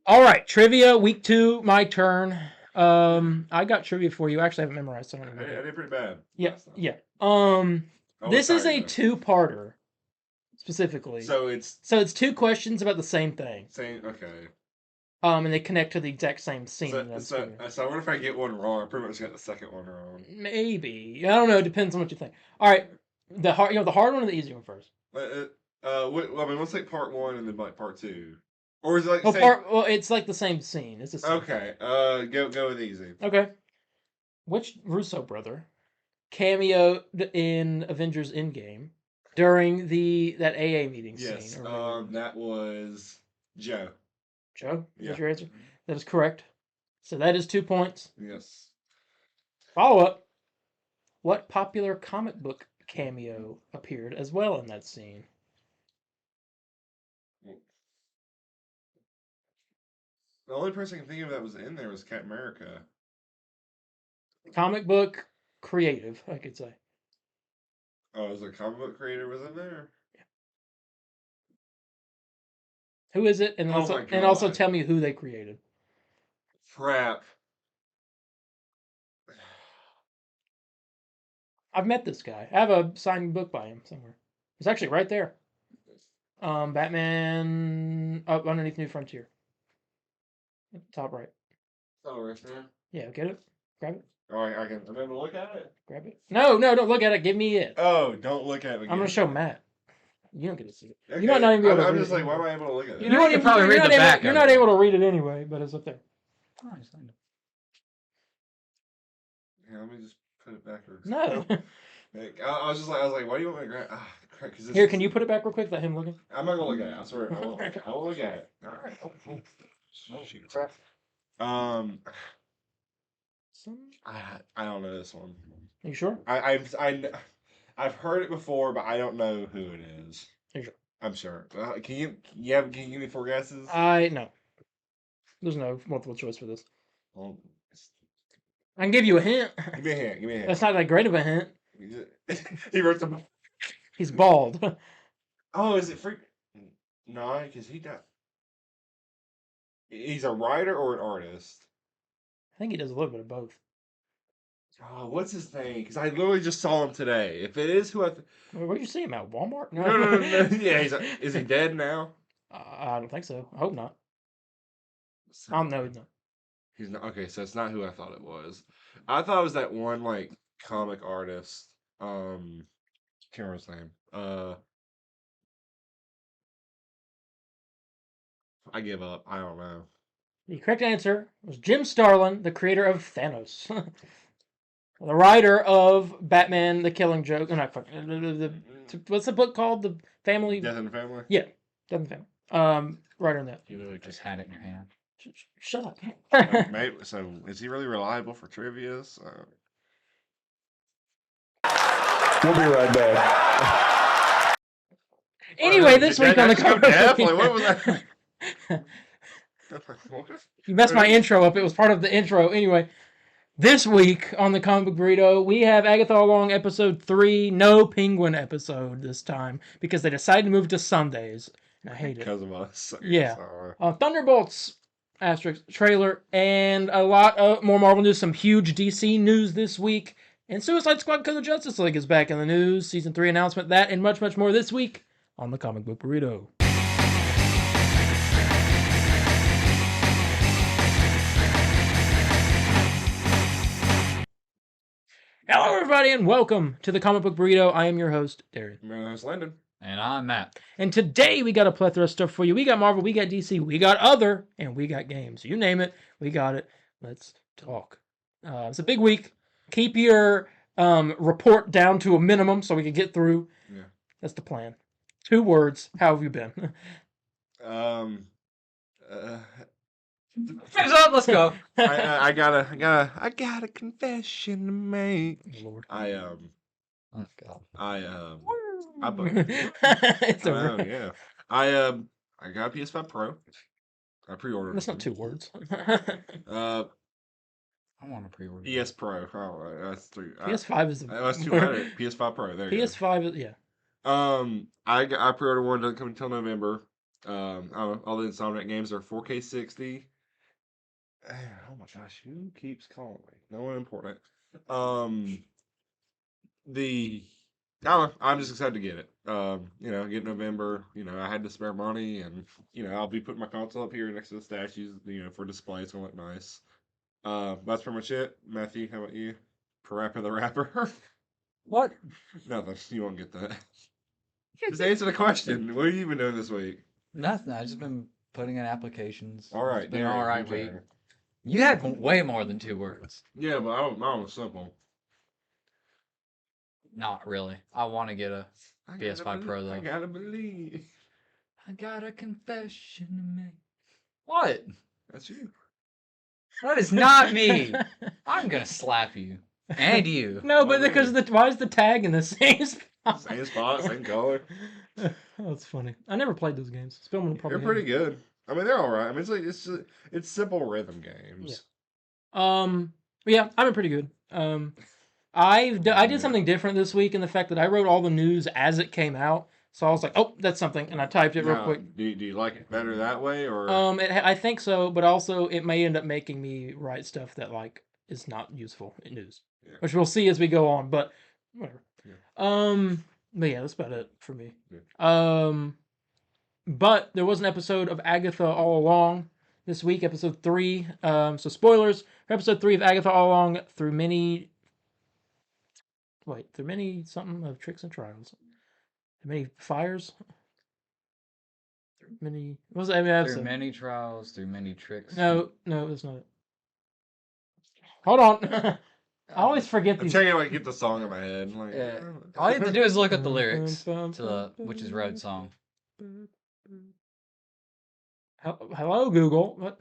All right, trivia week 2, my turn. I got trivia for you. Actually, I haven't memorized. So I'm gonna I look at it. did pretty bad Yeah, last time. yeah. Oh, This is a sorry. two-parter specifically. So it's So it's two questions about the same thing. saying okay. And they connect to the exact same scene. So That's so so what if I get one wrong? I pretty much got the second one wrong. maybe. I don't know. It depends on what you think. All right, the hard one or the easy one first. I mean, let's take part one and then like part two, or is it like Well, say it's like the same scene. It's the same. okay? Go with easy. Okay. Which Russo brother cameoed in Avengers Endgame during that AA meeting Yes. scene? Or That was Joe. Joe, is Yeah. that your answer? That is correct. So that is 2 points. Yes. Follow up. What popular comic book cameo appeared as well in that scene? The only person I can think of that was in there was Captain America. Comic book creative, I could say. Oh, was a comic book creator was in there? Who is it? And Oh also, my and also God. tell me who they created. Crap. I've met this guy. I have a signed book by him somewhere. It's actually right there. Batman up underneath New Frontier. Top right. Oh, right there. Yeah, get it? Grab it. Oh, I can. I'm able to look at it. Grab it. No, don't look at it. Give me it. Oh, don't look at it. I'm gonna show Matt. You don't get to see it. Okay. You might not even be able to I'm read just it like, why anyway. am I able to look at it? You can probably read the back. You're not able to read it anyway, but it's up there. Oh, I signed it. Yeah, let me just put it back. No. I was like, why do you want me to grab? Ah, crap. Here, can you put it back real quick? Let him look at. I'm not gonna look at it. I swear. I won't. I won't look at it. All right. Oh, shoot. Um, I don't know this one. Are you sure? I've heard it before, but I don't know who it is. Are you sure? I'm sure. Can you give me 4 guesses? No. There's no multiple choice for this. Well, I can give you a hint. give me a hint. Give me a hint. That's not that great of a hint. He wrote some. He's bald. Oh, is it freak? No, because he got. He's a writer or an artist. I think he does a little bit of both. Oh, what's his name? Because I literally just saw him today. If it is who I. Where'd you see him at? Walmart? No. Yeah, is he dead now? I don't think so. I hope not. No, he's not. He's not. Okay, so it's not who I thought it was. I thought it was that one like comic artist. Can't remember his name. I give up. I don't know. The correct answer was Jim Starlin, the creator of Thanos. The writer of Batman: The Killing Joke. No, not fucking. What's the book called? The Family. Death in the Family. Yeah, Death in the Family. Writer in that. You literally just had it in your hand. Shut up. Maybe, so is he really reliable for trivia? So. We'll be right back. Anyway, this week on the cover. Definitely. What was that? You messed my intro up. It was part of the intro. Anyway, this week on the Comic Book Burrito, we have Agatha All Along episode 3. No Penguin episode this time because they decided to move to Sundays. And I hate it. Because of us. Yeah. Sorry. Thunderbolts asterisk trailer and a lot of more Marvel news. Some huge DC news this week. And Suicide Squad because of Justice League is back in the news. Season 3 announcement. That and much, much more this week on the Comic Book Burrito. Hello, everybody, and welcome to the Comic Book Burrito. I am your host, Darien. My name's Landon. And I'm Matt. And today we got a plethora of stuff for you. We got Marvel, we got DC, we got other, and we got games. You name it, we got it. Let's talk. It's a big week. Keep your report down to a minimum so we can get through. Yeah. That's the plan. 2 words. How have you been? Finish up, let's go. I got a confession to make. Lord. Oh God. It's a Yeah. I got a PS5 Pro. I pre-ordered. That's not 2 words. I want to pre-order. PS Pro. Oh, that's 3. PS5 is That's 200. PS5 Pro. There you PS5 is, yeah. go. I pre-ordered one. Doesn't come until November. I don't know, all the Insomniac games are 4K 60. Oh my gosh, who keeps calling me? No one important. The I don't know, I'm just excited to get it. Get November. I had to spare money, and I'll be putting my console up here next to the statues. For display, it's gonna look nice. That's pretty much it. Matthew, how about you? Parappa the Rapper. What? Nothing. You won't get that. Just answer the question. What have you been doing this week? Nothing. I've just been putting in applications. All right, It's been an Darien, all right your week. turn. You had way more than 2 words. Yeah, but I don't simple. Not really. I want to get a I PS5 gotta Pro, believe- though. I gotta believe. I got a confession to make. What? That's you. That is not me. I'm gonna slap you. And you. No, but Oh, because really? why is the tag in the same spot? Same spot, same color. That's funny. I never played those games. Spillman They're probably pretty good. I mean, they're all right. I mean, it's simple rhythm games. Yeah, I've been pretty good. I did something different this week in the fact that I wrote all the news as it came out. So I was like, oh, that's something, and I typed it real Now, quick. do you like it better that way, or I think so, but also it may end up making me write stuff that like is not useful in news, Yeah. which we'll see as we go on. But whatever. Yeah. But yeah, that's about it for me. Yeah. But there was an episode of Agatha All Along this week, episode 3. So spoilers for episode 3 of Agatha All Along through many something of tricks and trials. Many fires. Many. What was that episode? Through many trials, through many tricks. No, that's not it. Hold on. I always forget I'm these. trying to like get the song in my head. Like, Yeah. All you have to do is look up the lyrics to the Witch's Road song. Hello, Google. What?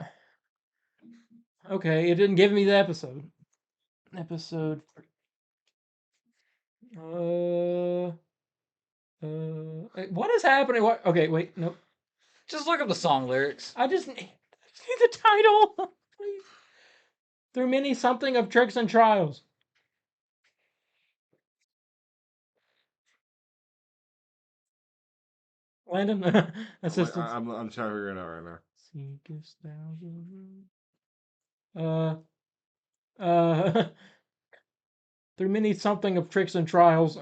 Okay, it didn't give me the episode. Episode. What is happening? What? Okay, wait, nope. Just look up the song lyrics. I just need the title, please. Through many something of tricks and trials. Landon, assistance. I'm trying to figure it out right now. Seekest thou the through many something of tricks and trials.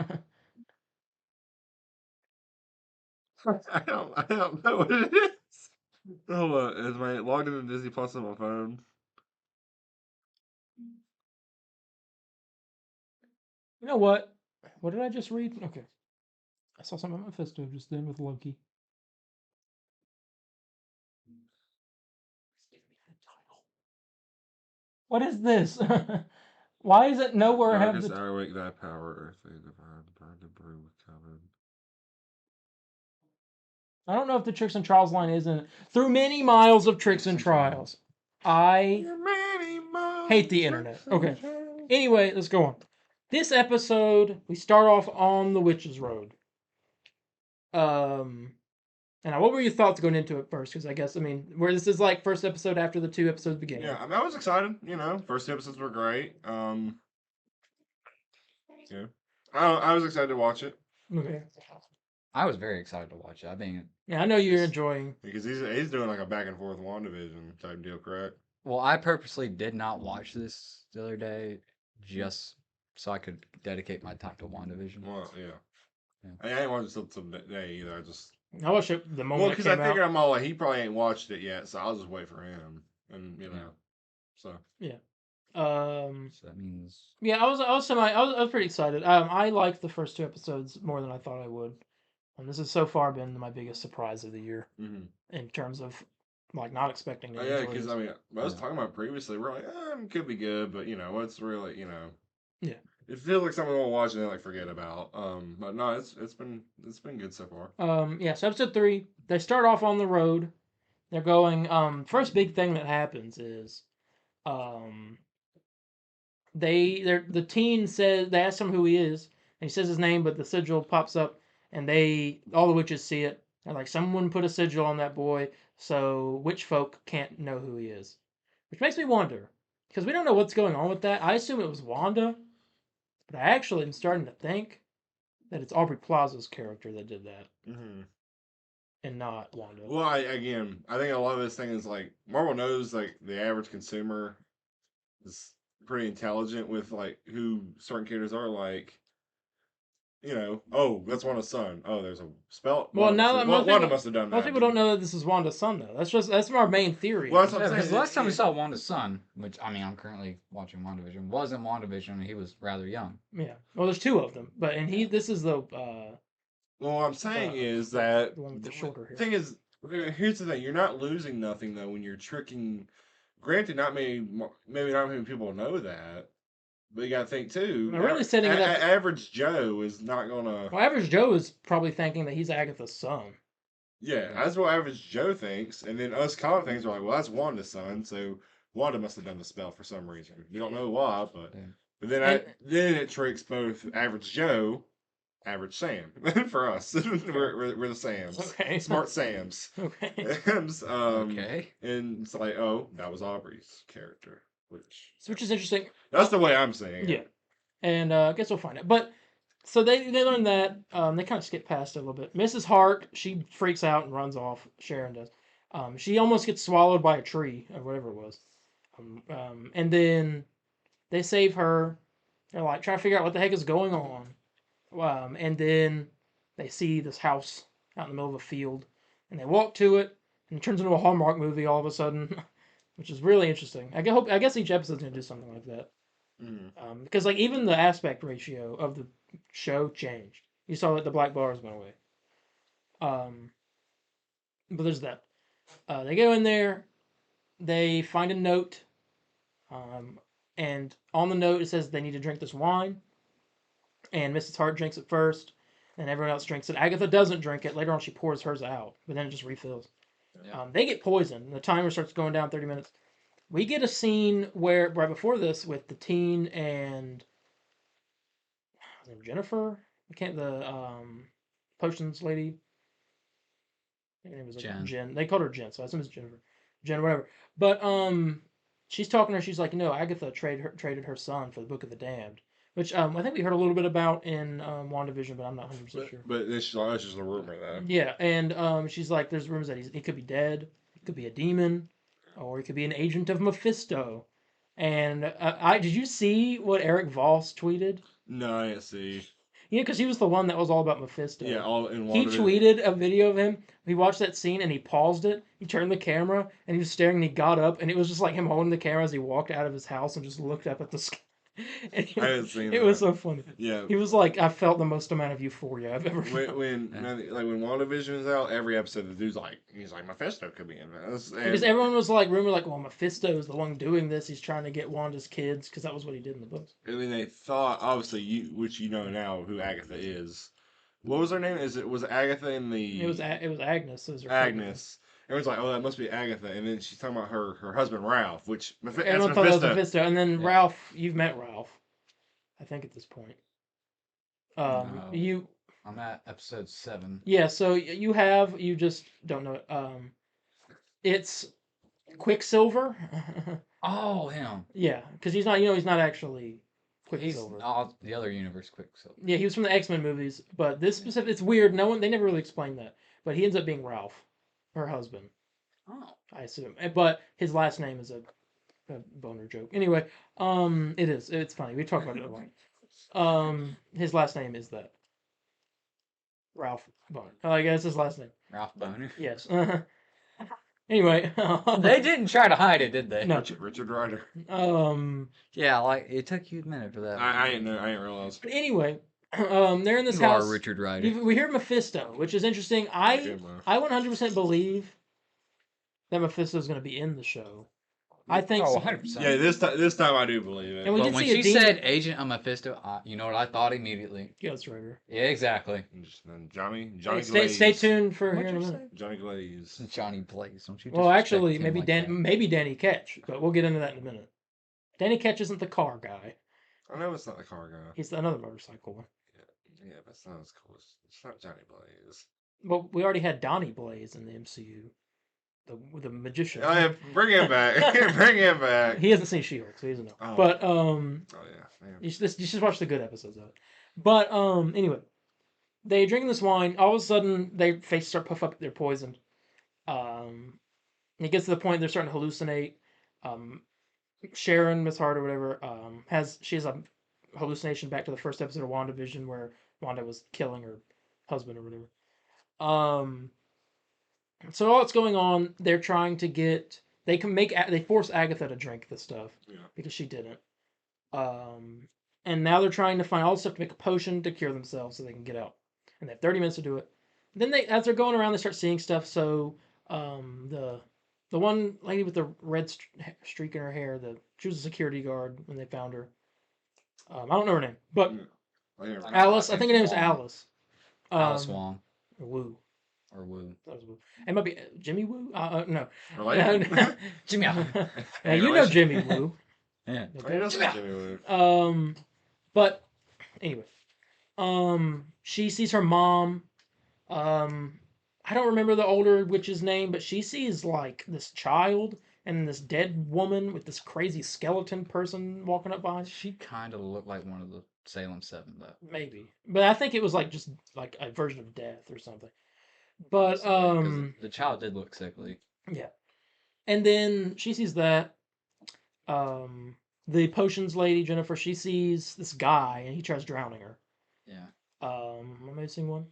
I don't know what it is. Hold on, is my logged into Disney Plus on my phone? You know what? What did I just read? Okay. I saw something on Mephisto just then with Loki. What is this? Why is it nowhere have Darkest the... hour, wake thy power, earthly divine, burn the brew with coven. I don't know if the tricks and trials line is in it. Through many miles of tricks and trials. I hate the internet. Okay. Anyway, let's go on. This episode, we start off on the Witch's Road. And what were your thoughts going into it first? Because I guess, where this is like first episode after the 2 episodes began. Yeah, I was excited. First 2 episodes were great. Yeah, I was excited to watch it. Okay. I was very excited to watch it. Yeah, I know you're enjoying. Because he's doing like a back and forth WandaVision type deal, correct? Well, I purposely did not watch this the other day just so I could dedicate my time to WandaVision. Well, yeah. Yeah. I ain't watched it till today either. I watched it the moment because it I came figure out. I'm all like, he probably ain't watched it yet, so I'll just wait for him. And so Yeah. So that means Yeah, I was pretty excited. I liked the first 2 episodes more than I thought I would. And this has so far been my biggest surprise of the year in terms of like not expecting to. yeah, because I was talking about previously, we're like, it could be good, but what's really, Yeah. It feels like something we'll watch and then like forget about. But no, it's been good so far. Yeah, so episode 3, they start off on the road. They're going, first big thing that happens is, the teen says, they ask him who he is, and he says his name, but the sigil pops up, and all the witches see it. They're like, someone put a sigil on that boy, so witch folk can't know who he is. Which makes me wonder, because we don't know what's going on with that. I assume it was Wanda, but I actually am starting to think that it's Aubrey Plaza's character that did that. and not Wanda. Well, I think a lot of this thing is like Marvel knows like the average consumer is pretty intelligent with like who certain characters are. Like, oh, that's Wanda's son. Oh, there's a spell. Well, now Wanda must have done that. most people don't know that this is Wanda's son, though. That's our main theory. Well, that's what I'm Because saying. the last time we saw Wanda's son, which I mean, I'm currently watching WandaVision, wasn't WandaVision, and he was rather young. Yeah. Well, there's two of them, but this is the. Well, what I'm saying is that the one with the shorter hair. thing is, here's the thing: you're not losing nothing though when you're tricking. Granted, maybe not many people know that, but you got to think too. I'm really setting it up. Average Joe is not gonna. Well, average Joe is probably thinking that he's Agatha's son. Yeah, that's what average Joe thinks, and then us common things are like, well, that's Wanda's son, so Wanda must have done the spell for some reason. We don't know why, but then it tricks both average Joe, average Sam for us. we're the Sams, Okay. smart Sams. Okay. Okay. And it's like, oh, that was Aubrey's character, Which is interesting. that's the way I'm saying it. Yeah. And I guess we'll find it. But so they learn that. They kind of skip past it a little bit. Mrs. Hart, she freaks out and runs off. Sharon does. She almost gets swallowed by a tree or whatever it was. And then they save her. They're like trying to figure out what the heck is going on. And then they see this house out in the middle of a field, and they walk to it, and it turns into a Hallmark movie all of a sudden, which is really interesting. I guess each episode's gonna do something like that. Because like even the aspect ratio of the show changed. You saw that the black bars went away. But there's that. They go in there. They find a note. And on the note it says they need to drink this wine. And Mrs. Hart drinks it first. And everyone else drinks it. Agatha doesn't drink it. Later on she pours hers out. But then it just refills. Yeah. They get poisoned. The timer starts going down 30 minutes. We get a scene where right before this with the teen and Jennifer. The potions lady. I think her name was like Jen. They called her Jen, so I assume it's Jennifer. Jen, whatever. But she's talking to her. She's like, Agatha traded her son for the Book of the Damned, which I think we heard a little bit about in WandaVision, but I'm not 100% sure. But it's just a rumor, though. Yeah, and she's like, there's rumors that he could be dead. He could be a demon. Or he could be an agent of Mephisto. And did you see what Eric Voss tweeted? No, I didn't see. Yeah, because he was the one that was all about Mephisto. Yeah, all in one. He tweeted a video of him. He watched that scene and he paused it. He turned the camera and he was staring and he got up and it was just like him holding the camera as he walked out of his house and just looked up at the sky. And I hadn't seen it that. was so funny. Yeah. He was like, I felt the most amount of euphoria I've ever felt. When WandaVision was out, every episode the dude's like, Mephisto could be in this. Because everyone was like, well, Mephisto is the one doing this. He's trying to get Wanda's kids because that was what he did in the books. And then they thought, obviously, which you know now who Agatha is. What was her name? Was Agatha in the? It was Agnes. It was her Agnes. Everyone's like, oh, that must be Agatha. And then she's talking about her husband Ralph, which everyone thought that was Mephisto. And then Ralph, you've met Ralph, I think at this point. No. I'm at episode 7. Yeah, so you just don't know it. It's Quicksilver. Oh, him. Yeah, because he's not actually He's Quicksilver. the other universe Quicksilver. Yeah, he was from the X-Men movies, but this specific, it's weird. They never really explained that, but he ends up being Ralph, her husband. Oh. I assume, but his last name is a boner joke. Anyway, it is. It's funny. We talked about it a lot. His last name is that. Ralph Boner. I guess his last name. Ralph Boner. Yes. Anyway, They didn't try to hide it, did they? No. Richard Ryder. Yeah, like it took you a minute for that. I didn't know. I didn't realize. But anyway, they're in this You house. are Richard Ryder. We hear Mephisto, which is interesting. I 100% believe that Mephisto is going to be in the show. I think so. 100%. Yeah, this time I do believe it. And we But did when see she a demon. said Agent of Mephisto, you know what I thought immediately? Ghost Rider. Yeah, exactly. Johnny Hey, Glaze. stay tuned for What'd here in a you minute. Johnny Glaze. Johnny Blaze. Don't you? Well, disrespect actually, him maybe like that. maybe Danny Ketch, but we'll get into that in a minute. Danny Ketch isn't the car guy. I know it's not the car guy. He's another motorcycle one. Yeah, but it's not as cool. It's not Johnny Blaze. Well, we already had Donnie Blaze in the MCU. The magician. Oh, yeah, bring him back. Bring him back. He hasn't seen She-Hulk, so he doesn't know. Oh. But Oh yeah. Man. you should watch the good episodes of it. But anyway, they drink this wine. All of a sudden, their faces start puff up. They're poisoned. It gets to the point they're starting to hallucinate. Sharon, Miss Hart or whatever, she has a hallucination back to the first episode of WandaVision where Wanda was killing her husband or whatever. So all that's going on, they're trying to get they force Agatha to drink this stuff because she didn't. And now they're trying to find all the stuff to make a potion to cure themselves so they can get out. And they have 30 minutes to do it. Then as they're going around, they start seeing stuff. So the one lady with the red streak in her hair, she was a security guard when they found her. I don't know her name, but Alice. I think her name is Alice. Alice Wong. Wu. Or Wu. That was Wu. It might be Jimmy Wu. No. Jimmy. Yeah, you know Jimmy Wu. Yeah. But anyway, she sees her mom. I don't remember the older witch's name, but she sees like this child and this dead woman with this crazy skeleton person walking up behind. She kind of looked like one of the Salem 7, though. Maybe, but I think it was like just like a version of death or something. But the child did look sickly. Yeah, and then she sees that. The potions lady Jennifer, she sees this guy and he tries drowning her. Yeah. Am I missing one?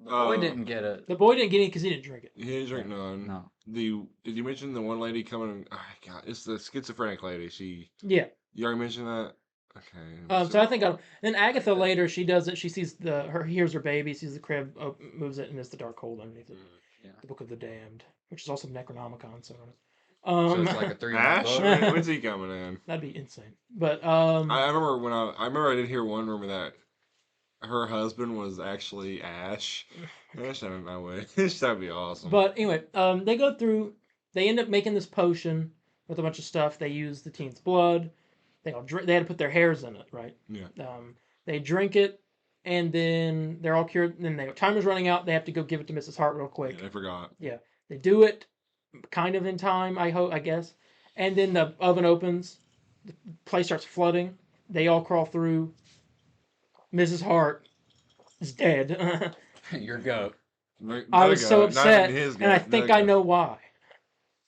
The boy didn't get it. The boy didn't get it because he didn't drink it. He didn't drink none. No. Did you mention the one lady coming? Oh, God, it's the schizophrenic lady. Yeah. You already mentioned that. Okay. So I think then Agatha later she does it. She sees hears her baby, sees the crib, moves it, and it's the dark hole underneath it. Yeah. The Book of the Damned, which is also Necronomicon. So it's like a 3-month Ash? book. When's he coming in? That'd be insane. But I remember I did hear one rumor that her husband was actually Ash. Ash, I don't know. That'd be awesome. But anyway, they end up making this potion with a bunch of stuff. They use the teen's blood. They had to put their hairs in it, right? Yeah. They drink it, and then they're all cured. And then timer's running out. They have to go give it to Mrs. Hart real quick. Yeah, I forgot. Yeah, they do it kind of in time, I guess. And then the oven opens. The place starts flooding. They all crawl through. Mrs. Hart is dead. Your goat. I was so upset, and I think I know why.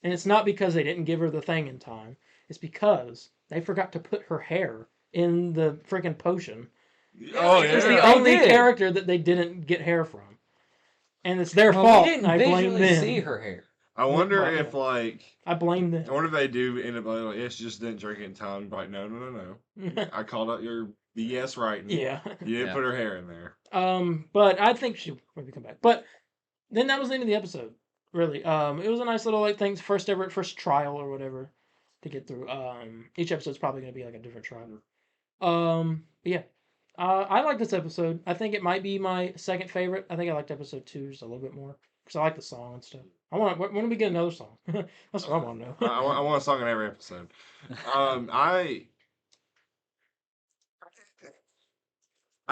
And it's not because they didn't give her the thing in time. It's because they forgot to put her hair in the freaking potion. Oh, yeah. It's the only character that they didn't get hair from. And it's their fault. We didn't I blame them. see her hair. I wonder Well, if, like... I blame them. I wonder if they do end up like, yeah, she just didn't drink it in time. Like, no. I called out your BS right. Yeah. You didn't put her hair in there. But I think she'll maybe come back. But then that was the end of the episode. Really. It was a nice little like thing, first trial or whatever to get through. Each episode's probably gonna be like a different trial. But yeah. I like this episode. I think it might be my second favorite. I think I liked episode 2 just a little bit more because I like the song and stuff. When do we get another song? That's what I want to know. I want a song in every episode. I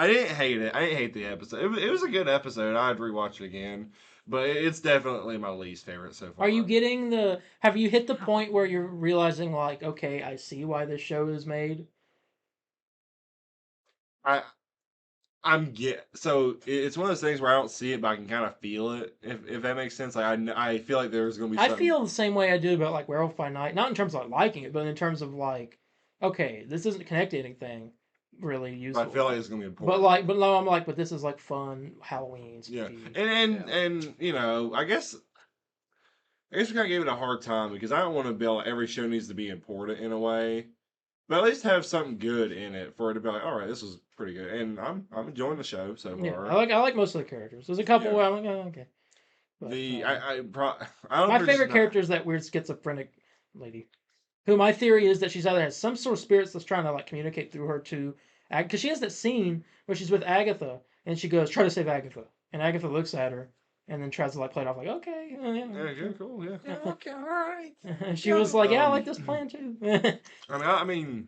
didn't hate it. I didn't hate the episode. It was a good episode. I'd rewatch it again. But it's definitely my least favorite so far. Are you getting have you hit the point where you're realizing like, okay, I see why this show is made? So it's one of those things where I don't see it, but I can kind of feel it. If that makes sense, like I feel like there's gonna be. I feel the same way I do about like Werewolf by Night, not in terms of like, liking it, but in terms of like, okay, this isn't connected to anything really useful. I feel like it's gonna be important. But no, I'm like, but this is like fun Halloween. Yeah, and you know, I guess we kind of gave it a hard time because I don't want to be like every show needs to be important in a way. But at least have something good in it for it to be like, all right, this was pretty good, and I'm enjoying the show so far. Yeah, I like most of the characters. There's a couple where I'm like, oh, okay. But, I don't my favorite character is that weird schizophrenic lady, who my theory is that she's either has some sort of spirits that's trying to like communicate through her to, because she has that scene where she's with Agatha and she goes, try to save Agatha, and Agatha looks at her and then tries to like play it off like, okay, yeah, cool, yeah, okay, all right. And she was like, yeah, I like this plan too. I mean,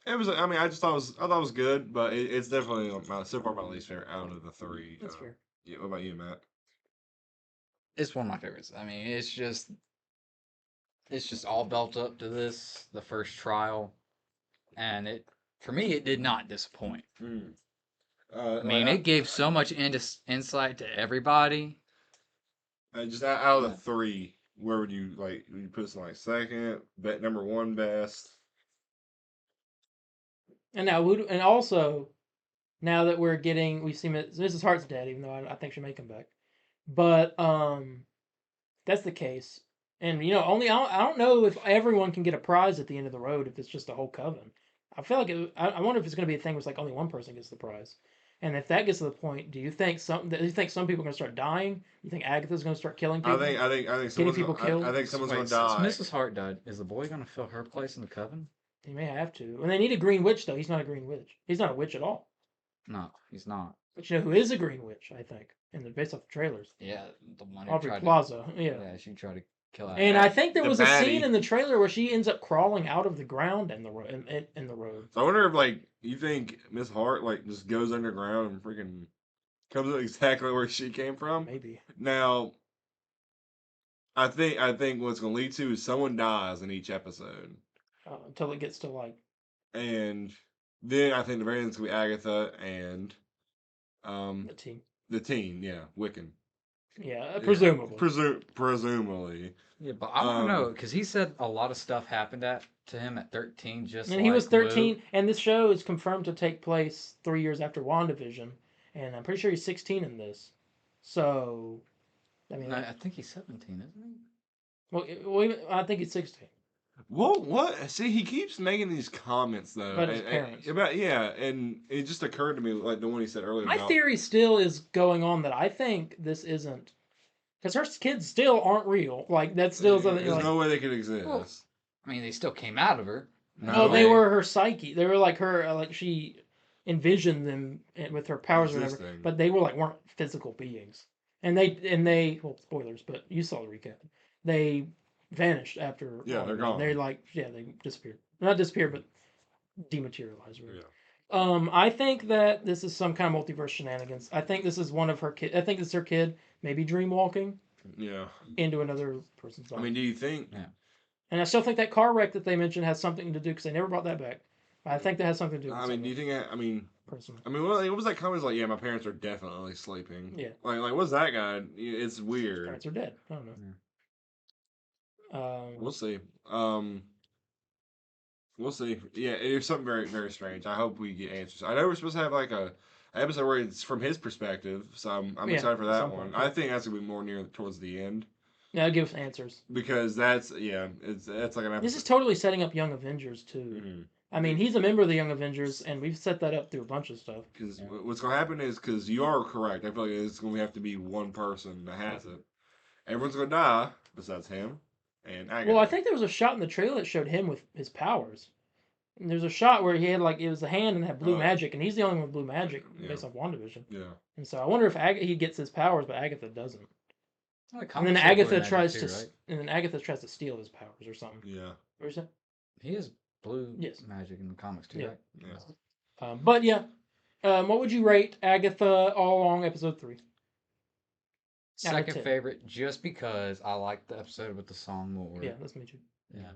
it was. I mean, I thought it was good, but it's definitely so far my least favorite out of the 3. That's fair. Yeah, what about you, Matt? It's one of my favorites. I mean, it's just all built up to the first trial, and for me, it did not disappoint. I mean, it gave so much insight to everybody. Just out of the three, where would you put this in like second, bet number one best? And now, and also, now that we've seen Mrs. Hart's dead, even though I think she may come back. But that's the case. And I don't know if everyone can get a prize at the end of the road if it's just a whole coven. I feel like I wonder if it's going to be a thing where it's like only one person gets the prize. And if that gets to the point, do you think some people are going to start dying? You think Agatha's going to start killing people? I think someone's people killed? I think someone's Wait, going to die. since Mrs. Hart died, is the boy going to fill her place in the coven? He may have to. And they need a green witch, though. He's not a green witch. He's not a witch at all. No, he's not. But you know who is a green witch, I think, based off the trailers? Yeah, the one who Aubrey tried Plaza. Yeah. Yeah, she tried to kill that. And I think there The was a scene baddie. in the trailer where she ends up crawling out of the ground in the road. So I wonder if you think Miss Hart just goes underground and freaking comes up exactly where she came from. Maybe. Now, I think what's going to lead to is someone dies in each episode, Until it gets to and then I think the very end's going to be Agatha and the team. the teen, yeah, Wiccan. Yeah, presumably. Presumably. Yeah, but I want to know because he said a lot of stuff happened to him at 13. And he was 13, and this show is confirmed to take place 3 years after WandaVision, and I'm pretty sure he's 16 in this. So, I mean, I think he's 17, isn't he? I think he's 16. Well, what? See, he keeps making these comments though About his parents. And it just occurred to me like the one he said earlier. My theory still is going on that I think this isn't, because her kids still aren't real. That's still something. There's no way they could exist. Well, I mean, they still came out of her. No, they were her psyche. They were like her, she envisioned them with her powers or whatever. Existing. But they weren't physical beings. And they well, spoilers, but you saw the recap. They vanished after. Yeah, they're gone. They're they disappeared. Not disappeared, but dematerialized. Really. Yeah. I think that this is some kind of multiverse shenanigans. I think this is one of her kids. I think it's her kid, maybe dreamwalking. Yeah. Into another person's life. I mean, do you think? Yeah. And I still think that car wreck that they mentioned has something to do because they never brought that back. But I think that has something to do with do you think? personally. What was that comment? Like, yeah, my parents are definitely sleeping. Yeah. Like, what's that guy? It's weird. Parents are dead. I don't know. We'll see. We'll see. Yeah, it's something very, very strange. I hope we get answers. I know we're supposed to have an episode where it's from his perspective, so I'm excited for that one. I think that's gonna be more near towards the end. Yeah, give us answers. Because that's like an episode. This is totally setting up Young Avengers too. Mm-hmm. I mean, he's a member of the Young Avengers, and we've set that up through a bunch of stuff. Because what's going to happen is, because you are correct, I feel like it's going to have to be one person that has it. Everyone's going to die besides him and Agatha. Well, I think there was a shot in the trailer that showed him with his powers. And there's a shot where he had it was a hand and had blue magic, and he's the only one with blue magic based off WandaVision. Yeah. And so I wonder if he gets his powers, but Agatha doesn't. Well, And then Agatha tries to steal his powers or something. Yeah. Or is that? He has blue magic in the comics too, right? Yeah. But yeah, what would you rate Agatha All Along episode 3? Second favorite, just because I like the episode with the song more. Yeah, that's me too. Yeah,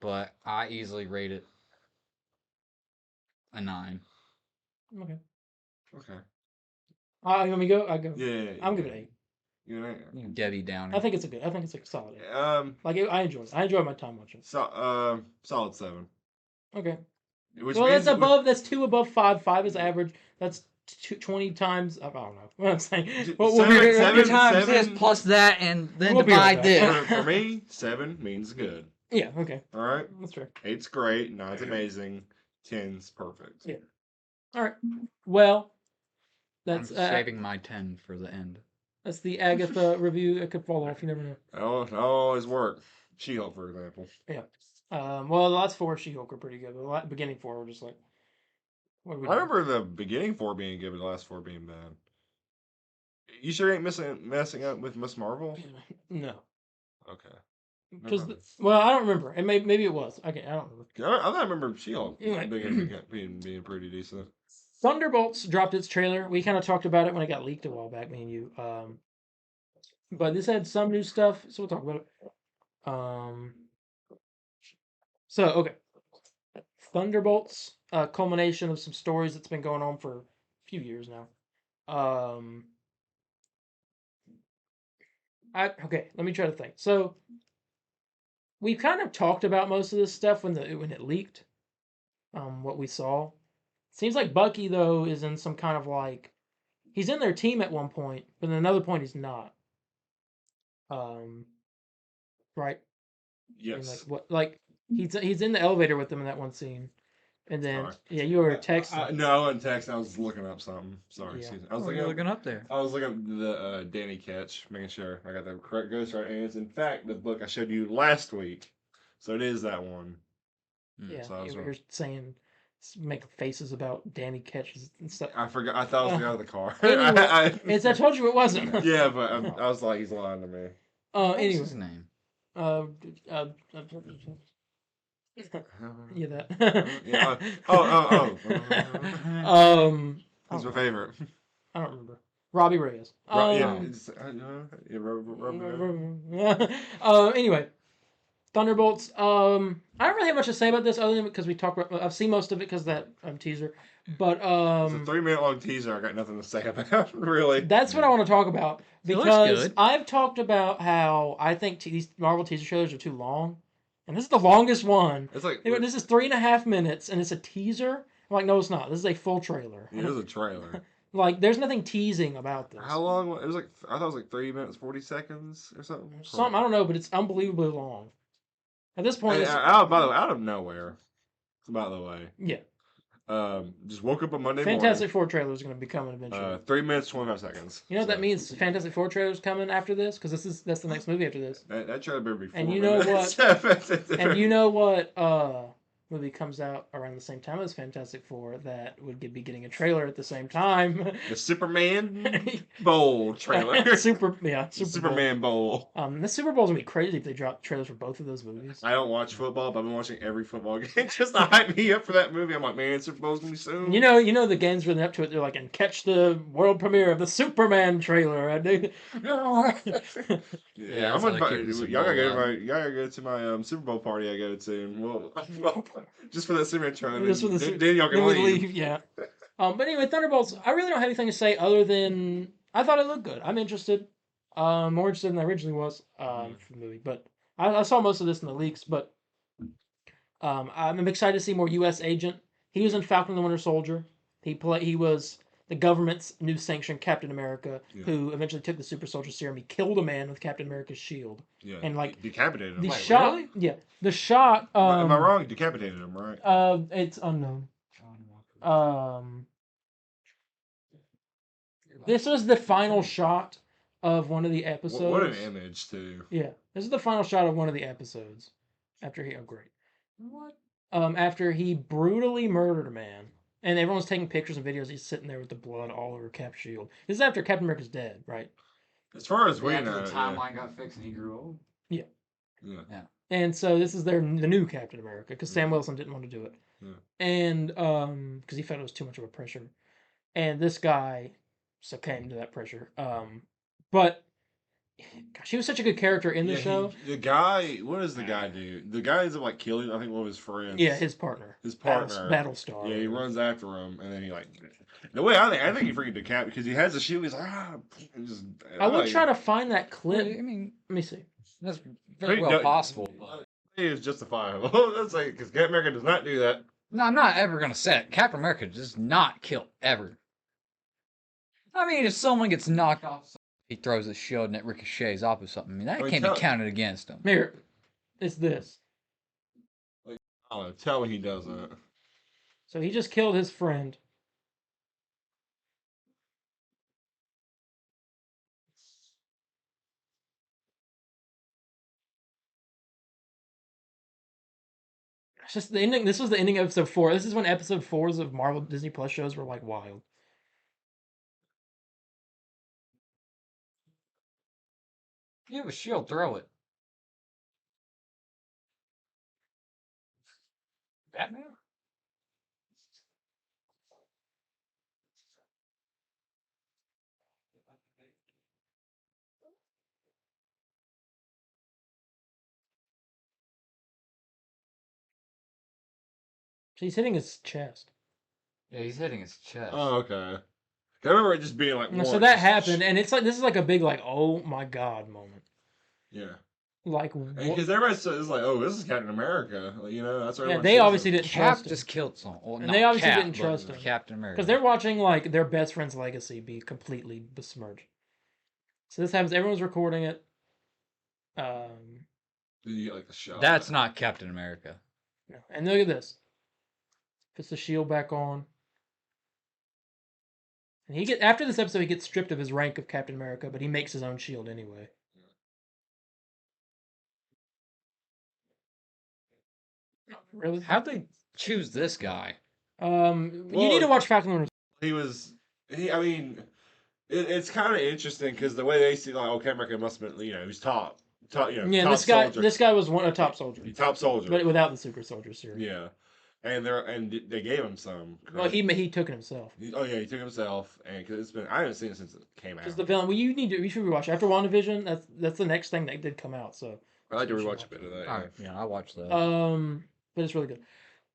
but I easily rate it a 9. Okay. Okay. You want me to go? I go. Yeah. I'm giving it 8. You Debbie Downer. I think it's a solid 8. 8. I enjoyed it. I enjoyed my time watching it. Solid 7. Okay. Which well, means that's 2 above 5. 5 is average. That's 20 times. I don't know what I'm saying. Seven times this plus that, and then We'll divide this. For me, 7 means good. Yeah. Okay. All right. That's fair. 8's great. 9's amazing. 10's perfect. Yeah. All right. Well, I'm that's saving my 10 for the end. That's the Agatha review. It could fall off. You never know. Oh, that'll always work. She-Hulk, for example. Yeah. Well, the last 4 She-Hulk are pretty good. The beginning 4 were just like. What I remember the beginning 4 being good, but the last 4 being bad. You sure ain't messing up with Miss Marvel? No. Okay. Because I don't remember. And maybe it was. Okay, I don't remember. I remember She-Hulk Anyway. being pretty decent. Thunderbolts dropped its trailer. We kind of talked about it when it got leaked a while back, me and you. But this had some new stuff, so we'll talk about it. Okay. Thunderbolts, a culmination of some stories that's been going on for a few years now. Okay, let me try to think. So we kind of talked about most of this stuff when it leaked. What we saw. Seems like Bucky though is in some kind of like he's in their team at one point, but at another point he's not. Right? I mean, like Yes. what? Like he's in the elevator with them in that one scene, and then Sorry. yeah, you were texting. No, I wasn't texting. I was looking up something. Sorry, Yeah. excuse me. I was What are looking you up. looking up there? I was looking up the Danny catch, making sure I got the correct ghost right. And it's in fact the book I showed you last week, so it is that one. Yeah, So I was you're saying making faces about Danny catches and stuff. I forgot. I thought I was out of the car. Anyway, I told you it wasn't. Yeah, but I was like, he's lying to me. What was Anyway, his name? yeah, that. Yeah. He's my favorite. I don't remember. Robbie Reyes. Yeah. Yeah. Anyway, Thunderbolts. I don't really have much to say about this other than because we talked about. I've seen most of it because that teaser, but It's a 3-minute long teaser. I got nothing to say about. Really. that's what I want to talk about It looks because good. I've talked about how I think these Marvel teaser trailers are too long, and this is the longest one. It's like This is 3.5 minutes, and it's a teaser. I'm like, no, it's not. This is a full trailer. it is a trailer. Like, there's nothing teasing about this. How long? It was like I thought it was like 3 minutes 40 seconds or something. Something I don't know, but it's unbelievably long. At this point, Hey, it's, by the way, out of nowhere. By the way, yeah, just woke up on Monday Fantastic Four trailer is going to be coming eventually. morning. 3 minutes 25 seconds. You know what that So, means? Fantastic Four trailer's coming after this because that's the next movie after this. That trailer better be 4 And you know minutes. And you know what movie comes out around the same time as Fantastic Four that would be getting a trailer at the same time? The Superman Bowl trailer. Super Bowl. Superman Bowl. The Super Bowl's gonna be crazy if they drop trailers for both of those movies. I don't watch football, but I've been watching every football game just to hype me up for that movie. I'm like, man, Super Bowl's gonna be soon. You know the game's really up to it. They're like, and catch the world premiere of the Superman trailer. Yeah, I'm that's how gonna. they keep the Super Y'all gotta Bowl go to alive. y'all gotta go to my Super Bowl party I go to, and well, just for that Superman trailer. Just for the Then y'all can then we leave. yeah. But anyway, Thunderbolts. I really don't have anything to say other than I thought it looked good. I'm interested. More interested than I originally was for the movie. But I saw most of this in the leaks. But I'm excited to see more U.S. agent. He was in Falcon and the Winter Soldier. He was the government's new sanctioned Captain America, Yeah. who eventually took the super soldier serum. He killed a man with Captain America's shield. Yeah, And like decapitated him. the Wait, shot, really? yeah, the shot. Am I wrong? Decapitated him, right? It's unknown. This was the final shot of one of the episodes. What an image, too. Yeah, this is the final shot of one of the episodes. After he, oh great. What? After he brutally murdered a man, and everyone's taking pictures and videos. He's sitting there with the blood all over Cap's shield. This is after Captain America's dead, right? As far as we After know, the timeline got fixed and he grew old. yeah. And so this is the new Captain America because Sam Wilson didn't want to do it, and because he felt it was too much of a pressure, and this guy succumbed to that pressure. But gosh, he was such a good character in the show. The guy, what does the guy do? The guy ends up like killing, I think, one of his friends. Yeah, his partner. His partner. Battlestar. Yeah, he runs after him, and then he like. The way I think he freaking decap because he has a shield. He's like, and just. I would try to find that clip. I mean, Let me see. that's very well possible. But... It is justifiable. That's like because Captain America does not do that. No, I'm not ever gonna say it. Captain America does not kill ever. I mean, if someone gets knocked off, he throws a shield and it ricochets off of something. I mean, that can't be counted against him. Here, it's this. I don't know. Tell me he doesn't. So he just killed his friend. It's just the ending. This was the ending of episode 4. This is when episode 4s of Marvel Disney Plus shows were like wild. You have a shield, throw it. Batman? So he's hitting his chest. Yeah, he's hitting his chest. Oh, okay. I remember it just being like, So that happened, and it's like this is like a big like oh my god moment. Yeah. Like because everybody says like, oh, this is Captain America. Like, that's what. Yeah, they obviously didn't Cap trust him. just killed someone. Well, And not they obviously Cap, didn't but trust him. Captain America. Because they're watching like their best friend's legacy be completely besmirched. So this happens. Everyone's recording it. Did you get like the shot? That's not Captain America. No. And look at this. Puts the shield back on. And after this episode, he gets stripped of his rank of Captain America, but he makes his own shield anyway. Really? How'd they choose this guy? You need to watch Falcon and Winter I mean, it's kind of interesting because the way they see like, Captain America must have been, he's top, Yeah, top soldier. this guy was a top soldier. Top soldier, but without the super soldier serum. Yeah, and they gave him some. Correct? Well, he took it himself. He took it himself, and because I haven't seen it since it came out. Because the villain, you should rewatch after WandaVision. That's the next thing that did come out. So I like to rewatch a bit of that. All right, yeah, I watched that. But it's really good.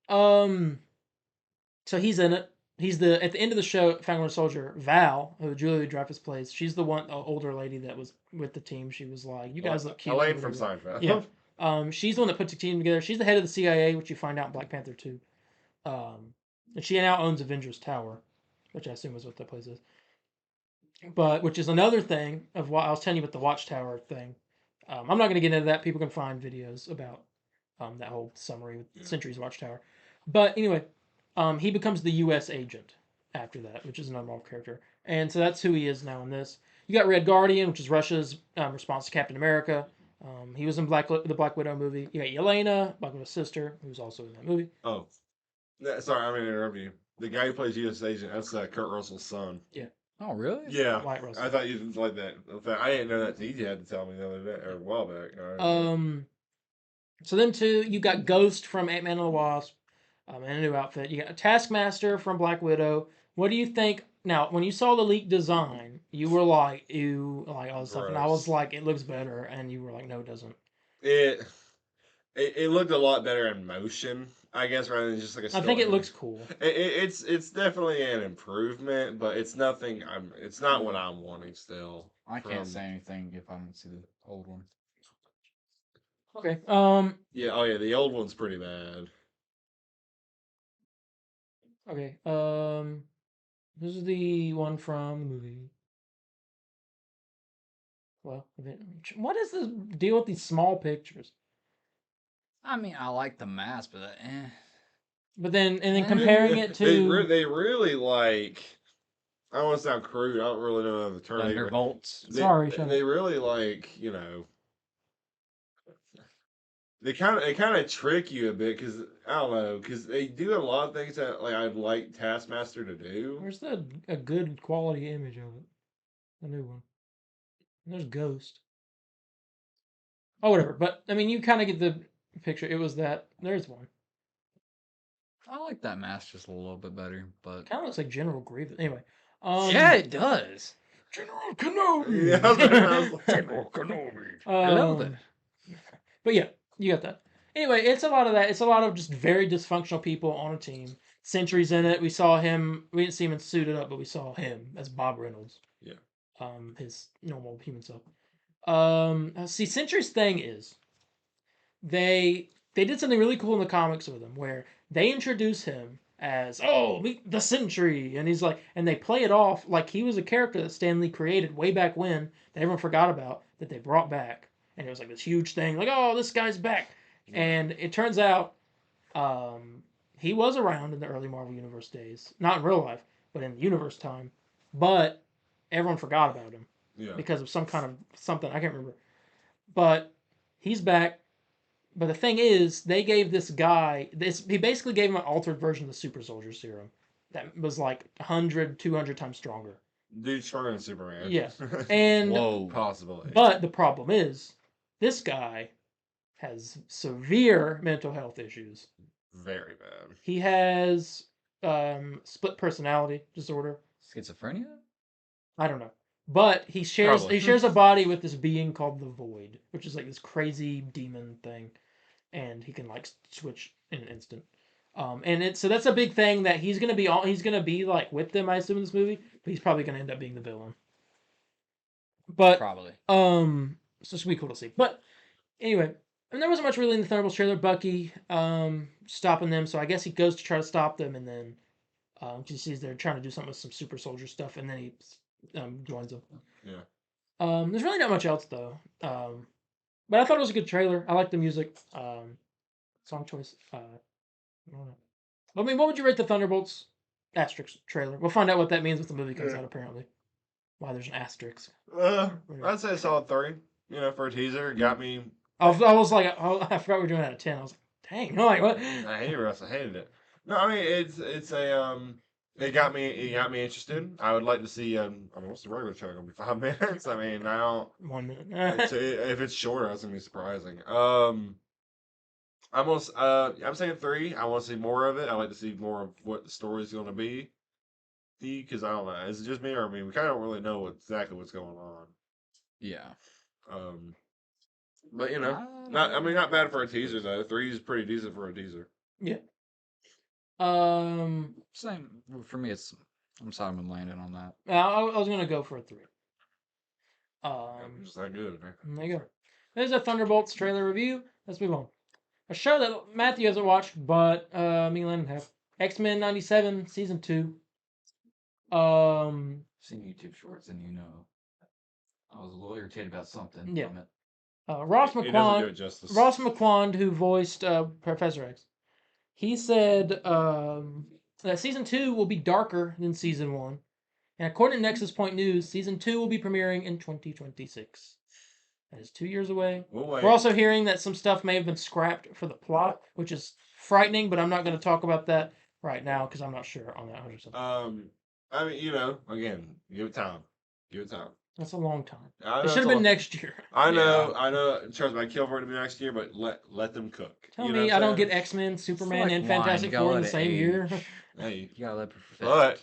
So he's in it. He's at the end of the show, Falcon Winter Soldier. Val, who Julia Dreyfus plays, she's the older lady that was with the team. She was like, "You guys look cute." Elaine from Seinfeld. Yeah. She's the one that put the team together. She's the head of the CIA, which you find out in Black Panther 2. And she now owns Avengers Tower, which I assume is what that place is. But which is another thing of what I was telling you about the Watchtower thing. I'm not going to get into that. People can find videos about that whole summary with Century's Watchtower. But anyway, he becomes the U.S. agent after that, which is another Marvel character. And so that's who he is now in this. You got Red Guardian, which is Russia's response to Captain America. He was in the Black Widow movie. You got Yelena, Black Widow's sister, who's also in that movie. Oh, sorry, I'm going to interrupt you. The guy who plays U.S. agent, that's Kurt Russell's son. Yeah. Oh, really? Yeah. White Russell. I thought you didn't like that. I didn't know that. You had to tell me the other day or a while back. So then too, you got Ghost from Ant-Man and the Wasp, in a new outfit. You got Taskmaster from Black Widow. What do you think? Now, when you saw the leaked design, you were like, ew, like all this stuff. And I was like, it looks better. And you were like, no, it doesn't. It looked a lot better in motion, I guess, rather than just like a story. I think it looks cool. It's definitely an improvement, but it's nothing. It's not what I'm wanting still. I can't say anything if I don't see the old one. Okay. Yeah. Oh yeah. The old one's pretty bad. Okay. This is the one from the movie. Well, what is the deal with these small pictures? I mean, I like the mask, but But then comparing it to they really like. I don't want to sound crude. I don't really know the term. Thunderbolts. Sorry, they really like They kind of trick you a bit because I don't know because they do a lot of things that like I'd like Taskmaster to do. Where's a good quality image of it? A new one. And there's Ghost. Oh, whatever. But I mean, you kind of get the picture. It was that. There's one. I like that mask just a little bit better, but Kind of looks like General Grievous. Anyway. yeah, it does. General Kenobi. Yeah, General Kenobi. I love it. But yeah, you got that. Anyway, it's a lot of that. It's a lot of just very dysfunctional people on a team. Sentry's in it. We saw him. We didn't see him suited up, but we saw him as Bob Reynolds. Yeah. His normal human self. See, Sentry's thing is they did something really cool in the comics with him, where they introduce him as meet the Sentry, and he's like, and they play it off like he was a character that Stan Lee created way back when that everyone forgot about that they brought back, and it was like this huge thing, like this guy's back, and it turns out he was around in the early Marvel Universe days, not in real life, but in the universe time, but everyone forgot about him because of some kind of something I can't remember, but he's back. But the thing is, they gave this guy he basically gave him an altered version of the super soldier serum that was like 100, 200 times stronger. Dude, stronger than Superman. Yeah. And possibly. But the problem is, this guy has severe mental health issues. Very bad. He has split personality disorder. Schizophrenia? I don't know. But he shares a body with this being called the Void, which is like this crazy demon thing, and he can like switch in an instant. So that's a big thing that he's gonna be like with them, I assume, in this movie, but he's probably gonna end up being the villain. But Probably. so it's gonna be cool to see. But anyway, and there wasn't much really in the Thunderbolts trailer. Bucky stopping them, so I guess he goes to try to stop them, and then he sees they're trying to do something with some super soldier stuff, and then he joins them. Yeah. There's really not much else though. But I thought it was a good trailer. I like the music. Song choice. I don't know. I mean, what would you rate the Thunderbolts asterisk trailer? We'll find out what that means when the movie comes out. Apparently, why there's an asterisk. I'd say a solid 3. For a teaser, got me. I was like, I forgot we were doing that at 10. I was like, dang, like what? I hated it. No, I mean it's a It got me interested. I would like to see. What's the regular show gonna be? 5 minutes. I mean, I don't. 1 minute. If it's shorter, that's gonna be surprising. I'm saying 3. I want to see more of it. I like to see more of what the story's gonna be. Because I don't know. Is it just me, or I mean, we kind of don't really know exactly what's going on. Yeah. But not bad for a teaser though. 3 is pretty decent for a teaser. Yeah. Same for me. I'm Simon Landon on that. I was gonna go for a 3. Just that good, man. There you go. There's a Thunderbolts trailer review. Let's move on. A show that Matthew hasn't watched, but me and Landon have. X-Men 97 season 2. Seen YouTube shorts, and I was a little irritated about something. Yeah. From it. Ross It doesn't do it McQuan. justice. Ross McQuan, who voiced Professor X, he said that season 2 will be darker than season 1. And according to Nexus Point News, season 2 will be premiering in 2026. That is 2 years away. We'll wait. We're also hearing that some stuff may have been scrapped for the plot, which is frightening, but I'm not going to talk about that right now because I'm not sure on that 100%. I mean, again, give it time. Give it time. That's a long time. I know It should it's have been next year. I know. Trust me, I'd kill for it to be next year, but let them cook. Tell You know me what I'm I don't saying? get X-Men, Superman, like and wine, Fantastic you gotta Four in let the it same year. age. Hey, You gotta let it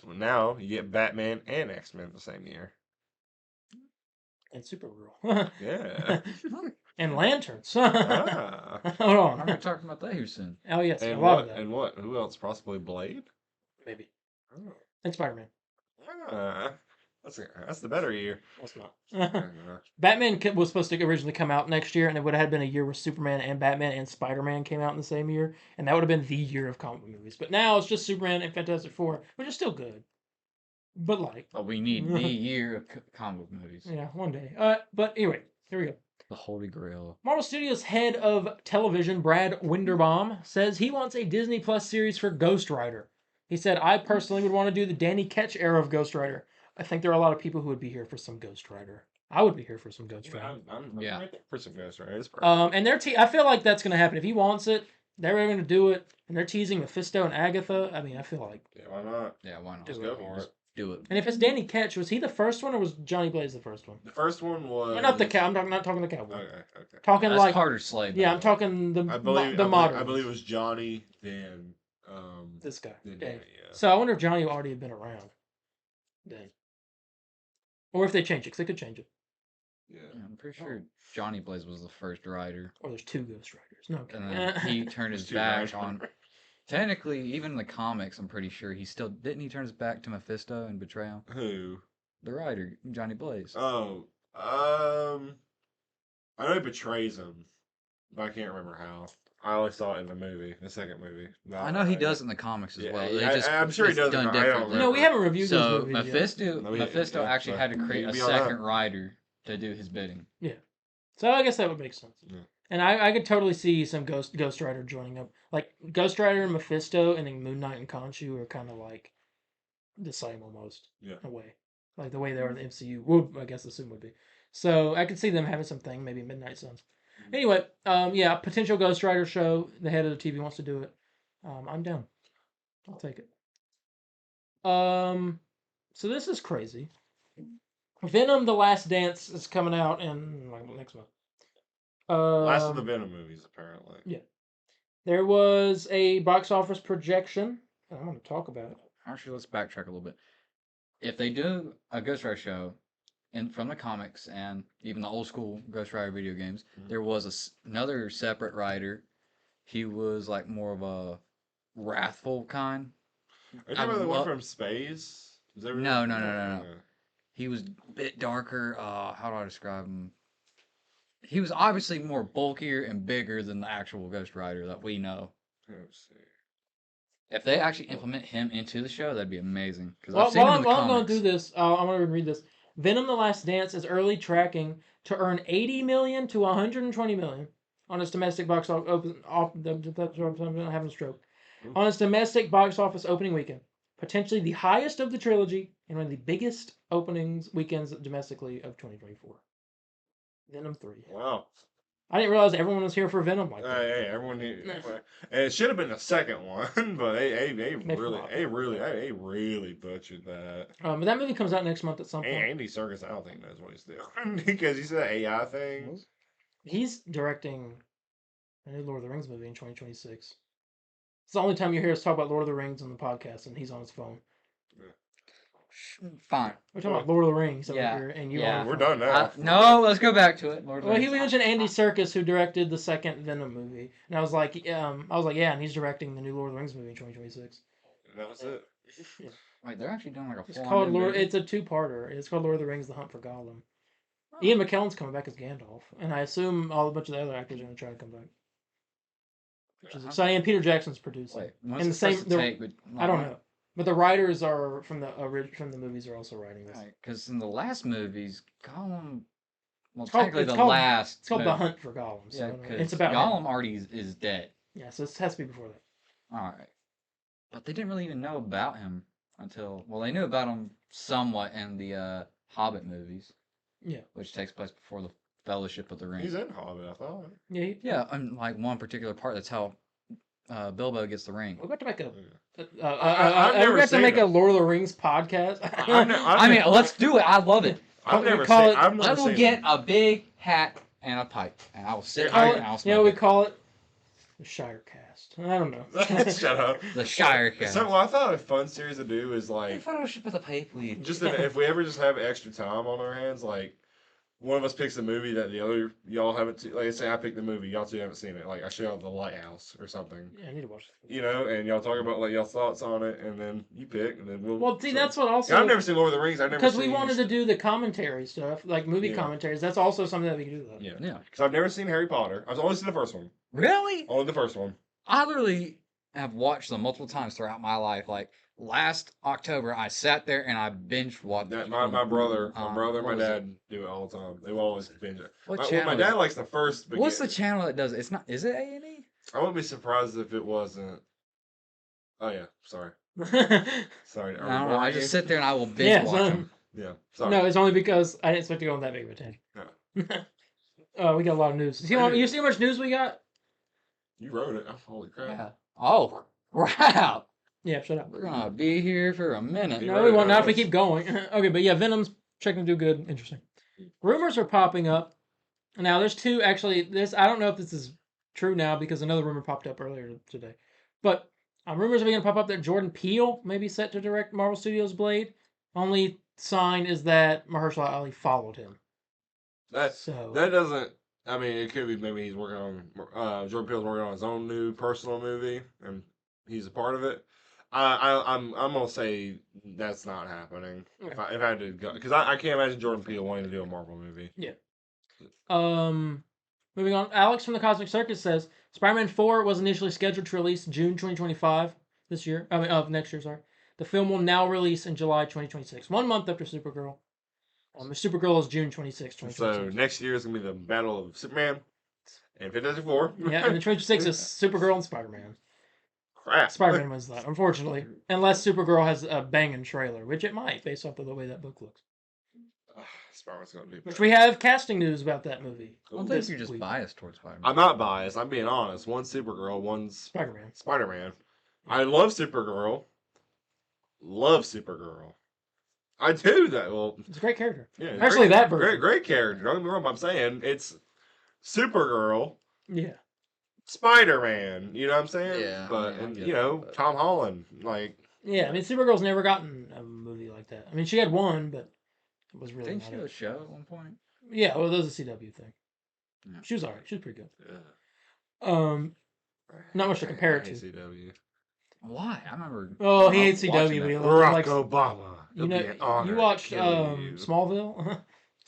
but now you get Batman and X-Men the same year. And Supergirl. Yeah. And Lanterns. Ah. Hold on. I'm gonna talk about that here soon. Oh, yes. And a lot of that. And what? Who else? Possibly Blade? Maybe. Oh. And Spider-Man. Ah. That's the better year. That's not. Batman was supposed to originally come out next year, and it would have been a year where Superman and Batman and Spider-Man came out in the same year, and that would have been the year of comic book movies. But now it's just Superman and Fantastic Four, which is still good. But But we need the year of comic book movies. Yeah, one day. But anyway, here we go. The Holy Grail. Marvel Studios head of television, Brad Winderbaum, says he wants a Disney Plus series for Ghost Rider. He said, I personally would want to do the Danny Ketch era of Ghost Rider. I think there are a lot of people who would be here for some Ghost Rider. I would be here for some Ghost Rider. I'm Yeah. right there for some Ghost Rider. It's perfect. And I feel like that's going to happen. If he wants it, they're going to do it. And they're teasing Mephisto and Agatha. I mean, I feel like. Yeah, why not? Yeah, why not? Let's go for it. Do it. And if it's Danny Ketch, was he the first one or was Johnny Blaze the first one? The first one was. Not the cow. I'm not talking the cowboy. Okay. Talking That's like Carter Slade. Yeah, I'm talking the modern. I believe it was Johnny, then this guy. then Yeah. Danny, yeah. So I wonder if Johnny already had been around then, or if they change it. Because they could change it. Yeah. I'm pretty sure Johnny Blaze was the first rider. Or there's 2 Ghost Riders. No. Okay. And then he turned his Two back riders. on. Technically, even in the comics, I'm pretty sure he still didn't. He turn his back to Mephisto and betray him. Who? The rider, Johnny Blaze. Oh, I know he betrays him, but I can't remember how. I only saw it in the movie, the second movie. I know he does in the comics as Yeah, well. yeah, I'm sure he it's does. done I don't differently. No, we haven't reviewed So those movies yet. Mephisto yeah, actually so had to create a be on that. second rider to do his bidding. So I guess that would make sense. Yeah. And I could totally see some Ghost Rider joining up. Like Ghost Rider and Mephisto and then Moon Knight and Khonshu are kind of like the same almost. Yeah. In a way. Like the way they are in the MCU. Would I guess assume would be. So I could see them having something, maybe Midnight Suns. Anyway, potential Ghost Rider show. The head of the TV wants to do it. I'm down. I'll take it. So this is crazy. Venom: The Last Dance is coming out in next month. Last of the Venom movies, apparently. Yeah. There was a box office projection. And I'm going to talk about it. Actually, let's backtrack a little bit. If they do a Ghost Rider show, from the comics and even the old school Ghost Rider video games, there was another separate rider. He was like more of a wrathful kind. Are you talking about the one love- from space? Is that No, what- no. He was a bit darker. How do I describe him? He was obviously more bulkier and bigger than the actual Ghost Rider that we know. Let's see. If they actually implement him into the show, that'd be amazing. Because Well, I've seen him in the while I'm going comics. through this, I want to read this. Venom: The Last Dance is early tracking to earn 80 million to 120 million on its domestic box office. I'm having a stroke. On its domestic box office opening weekend, potentially the highest of the trilogy and one of the biggest openings weekends domestically of 2024. Venom 3. Wow. I didn't realize everyone was here for Venom like that. Hey, everyone knew. And it should have been the second one, but they flopped. really butchered that. But that movie comes out next month at some And point. Andy Serkis, I don't think knows what he's doing because he said AI thing. He's directing a new Lord of the Rings movie in 2026. It's the only time you hear us talk about Lord of the Rings on the podcast, and he's on his phone. Fine. We're talking about Lord of the Rings over Yeah. here, and you Yeah. on your We're phone. done now. No, let's go back to it. Lord of the Well, he Rings. mentioned Andy Serkis, who directed the second Venom movie, and I was like, yeah, and he's directing the new Lord of the Rings movie in 2026. That was it. Wait, they're actually doing like a It's full called new Lord. movie? It's a two-parter. It's called Lord of the Rings: The Hunt for Gollum. Oh. Ian McKellen's coming back as Gandalf, and I assume a bunch of the other actors are going to try to come back, which is exciting. And Peter Jackson's producing. Wait, when's And it the same- supposed to the- take? But, I don't know, but the writers are from the movies are also writing this. Because in the last movies, Gollum. Well, It's called- technically it's the called- last. It's called movie. The Hunt for Gollum. So Yeah, because it's about Gollum him. already is dead. Yeah, so it has to be before that. All right, but they didn't really even know about him until they knew about him somewhat in the Hobbit movies. Yeah. Which takes place before the Fellowship of the Ring. He's in Hobbit, I thought. Yeah. Yeah, and like one particular part, that's how Bilbo gets the ring. We're about to make a. I've We're never about to seen make a it. Lord of the Rings podcast. I mean, let's do it. I love it. I've never call seen. it- I've I never will seen get it. a big hat and a pipe, and I will sit Yeah, here Call and I'll it, you know, smoke we it. call it the Shirecast. I don't know. Shut up. The Shire Cast. So, what I thought a fun series to do is like Fellowship of the Pipe, please. just if we ever just have extra time on our hands, like one of us picks a movie that the other y'all haven't seen. Like, say I pick the movie, y'all two haven't seen it. Like I show y'all The Lighthouse or something, Yeah, I need to watch that. you know, and y'all talk about like y'all thoughts on it, and then you pick, and then we'll. Well, see, so- that's what also. Yeah, I've never seen Lord of the Rings. I've never Because seen. we wanted to do the commentary stuff, like movie Yeah. commentaries. That's also something that we can do. Though. Yeah, Yeah. because I've never seen Harry Potter. I've only seen the first one. Really? Only the first one. I literally have watched them multiple times throughout my life. Like last October, I sat there and I binge watched. That my brother, and what my was it? dad do it all the time. They will always binge it. What My channel? dad likes the first. What's the channel that does it? It's not. Is it A&E? I wouldn't be surprised if it wasn't. Oh yeah, sorry. Sorry. I don't know. I just sit there and I will binge Yeah, watch son. them. Yeah. Sorry. No, it's only because I didn't expect to go on that big of a tangent. We got a lot of news. You see how much news we got? You wrote it. Oh, holy crap. Yeah. Oh crap! Yeah, shut up. We're gonna be here for a minute. You No, wrote we it won't. down. Not if we keep going. Okay, but yeah, Venom's checking to do good. Interesting. Rumors are popping up. Now, there's two, actually, I don't know if this is true now because another rumor popped up earlier today. But rumors are going to pop up that Jordan Peele may be set to direct Marvel Studios' Blade. Only sign is that Mahershala Ali followed him. That So doesn't. I mean, it could be maybe he's working on. Jordan Peele's working on his own new personal movie, and he's a part of it. I'm gonna say that's not happening. Okay. If I had to go, because I can't imagine Jordan Peele wanting to do a Marvel movie. moving on. Alex from the Cosmic Circus says Spider-Man 4 was initially scheduled to release June 2025 next year. Sorry. The film will now release in July 2026, 1 month after Supergirl. Supergirl is June 26, 2026. So next year is gonna be the battle of Superman and Fantastic Four. Yeah, and the 26 is Supergirl and Spider-Man. Crap. Spider-Man wins that, unfortunately. Unless Supergirl has a banging trailer, which it might, based off of the way that book looks. Spider-Man's gonna be. Which we have casting news about that movie. I don't this think you're just week. biased towards Spider-Man. I'm not biased. I'm being honest. One's Supergirl. One's Spider-Man. Spider-Man. I love Supergirl. Love Supergirl. I do that. Well, It's a great character. yeah. Especially that version. Great character. Don't get me wrong. But I'm saying it's Supergirl, Yeah. Spider-Man. You know what I'm saying? Yeah, But I and get you know that, but- Tom Holland. Like Yeah, I mean, Supergirl's never gotten a movie like that. I mean, she had one, but it was really Didn't not she do a it. show at one point? Yeah, well, that was a CW thing. Yeah. She was alright. She was pretty good. ugh. Not much to compare it I hate to. CW. Why? I remember. Oh, he hates CW, watching but he that. Barack likes. Obama. You know, you watched Smallville.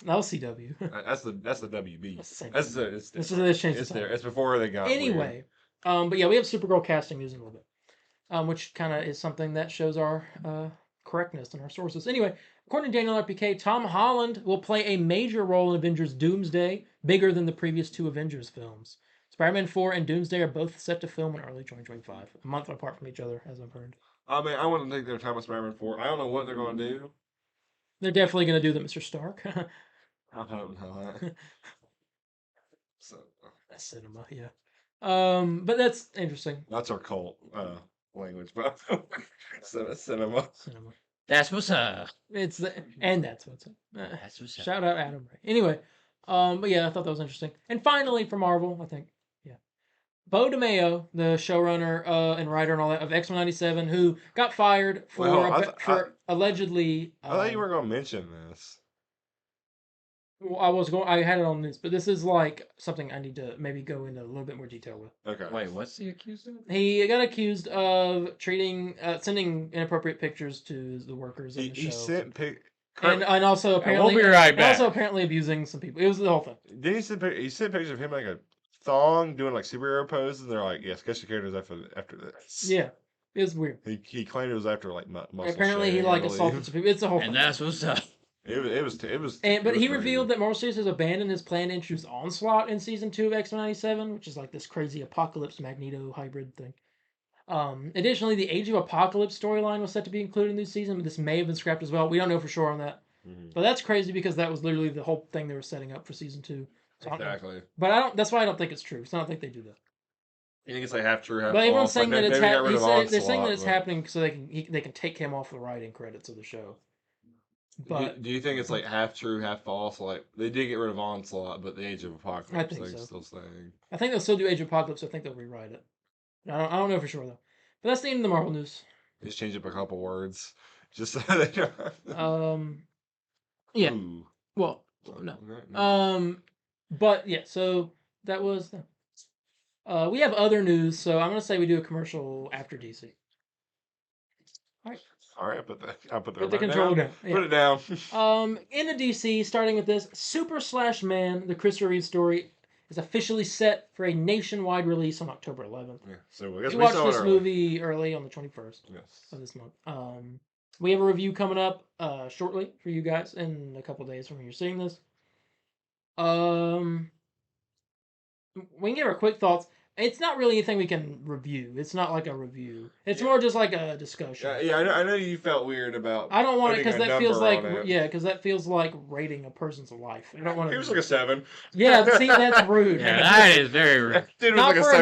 That was CW. That's the WB. That's the same That's thing. the it's This different. is changed It's the there. title. It's before they got Anyway, but yeah, we have Supergirl casting news in a little bit, which kind of is something that shows our correctness in our sources. Anyway, according to Daniel RPK, Tom Holland will play a major role in Avengers Doomsday, bigger than the previous two Avengers films. Spider-Man 4 and Doomsday are both set to film in early 2025, a month apart from each other, as I've heard. I mean, I want to take their time with Spider-Man 4. I don't know what they're going to do. They're definitely going to do the Mr. Stark. I don't know that. So That's cinema, yeah. But that's interesting. that's our cult language, but cinema. Cinema. That's what's up. And that's what's up. That's what's up. Shout out Adam Ray. Anyway, but yeah, I thought that was interesting. And finally, for Marvel, I think, yeah, Bo DeMayo, the showrunner and writer and all that of X-Men '97, who got fired for Well, allegedly. I thought you were going to mention this. I had it on this, but this is like something I need to maybe go into a little bit more detail with. Okay. Wait, what's he accused of? He got accused of sending inappropriate pictures to the workers in the show. He sent and also apparently, we'll be right and back. also apparently abusing some people. It was the whole thing. Did he sent pictures of him like a thong doing like superhero poses? And they're like, yeah, sketch the characters after this. Yeah, it was weird. He claimed it was after like muscle. Apparently, he like assaulted some people. It's the whole thing. And that's what's up. It was. But he crazy. revealed that Marvel Studios has abandoned his plan to introduce Onslaught in season 2 of X-Men '97, which is like this crazy Apocalypse Magneto hybrid thing. Additionally, the Age of Apocalypse storyline was set to be included in this season, but this may have been scrapped as well. We don't know for sure on that. Mhm. But that's crazy because that was literally the whole thing they were setting up for season 2. So Exactly. But I don't. That's why I don't think it's true. So I don't think they do that. You think it's like half true, half But everyone's false? saying Like, that it's maybe got rid of they're saying that Onslaught, it's but- happening so they can take him off the writing credits of the show. But do you think it's like half true, half false? Like they did get rid of Onslaught, but the Age of Apocalypse I think thing's so. still staying. I think they'll still do Age of Apocalypse. I think they'll rewrite it. I don't know for sure though. But that's the end of the Marvel news. Just change up a couple words, just so they don't. Yeah. Ooh. Well, no. Okay. But yeah. So that was. We have other news, so I'm gonna say we do a commercial after DC. All right, I'll put that. Put the right controller down. down. Yeah. Put it down. In the DC, starting with this, Super/Man, the Christopher Reeve story, is officially set for a nationwide release on October 11th. Yeah. So I guess We we watched saw it this early. movie early on the 21st Yes. of this month. We have a review coming up shortly for you guys in a couple days from when you're seeing this. We can give our quick thoughts. It's not really anything we can review. It's not like a review. It's more just like a discussion. Yeah, I know you felt weird about. I don't want it putting because a that feels number like on it. because that feels like rating a person's life. I don't want to. He was like a 7. Yeah, see, that's rude. Yeah, that is very rude. Dude was Not like a for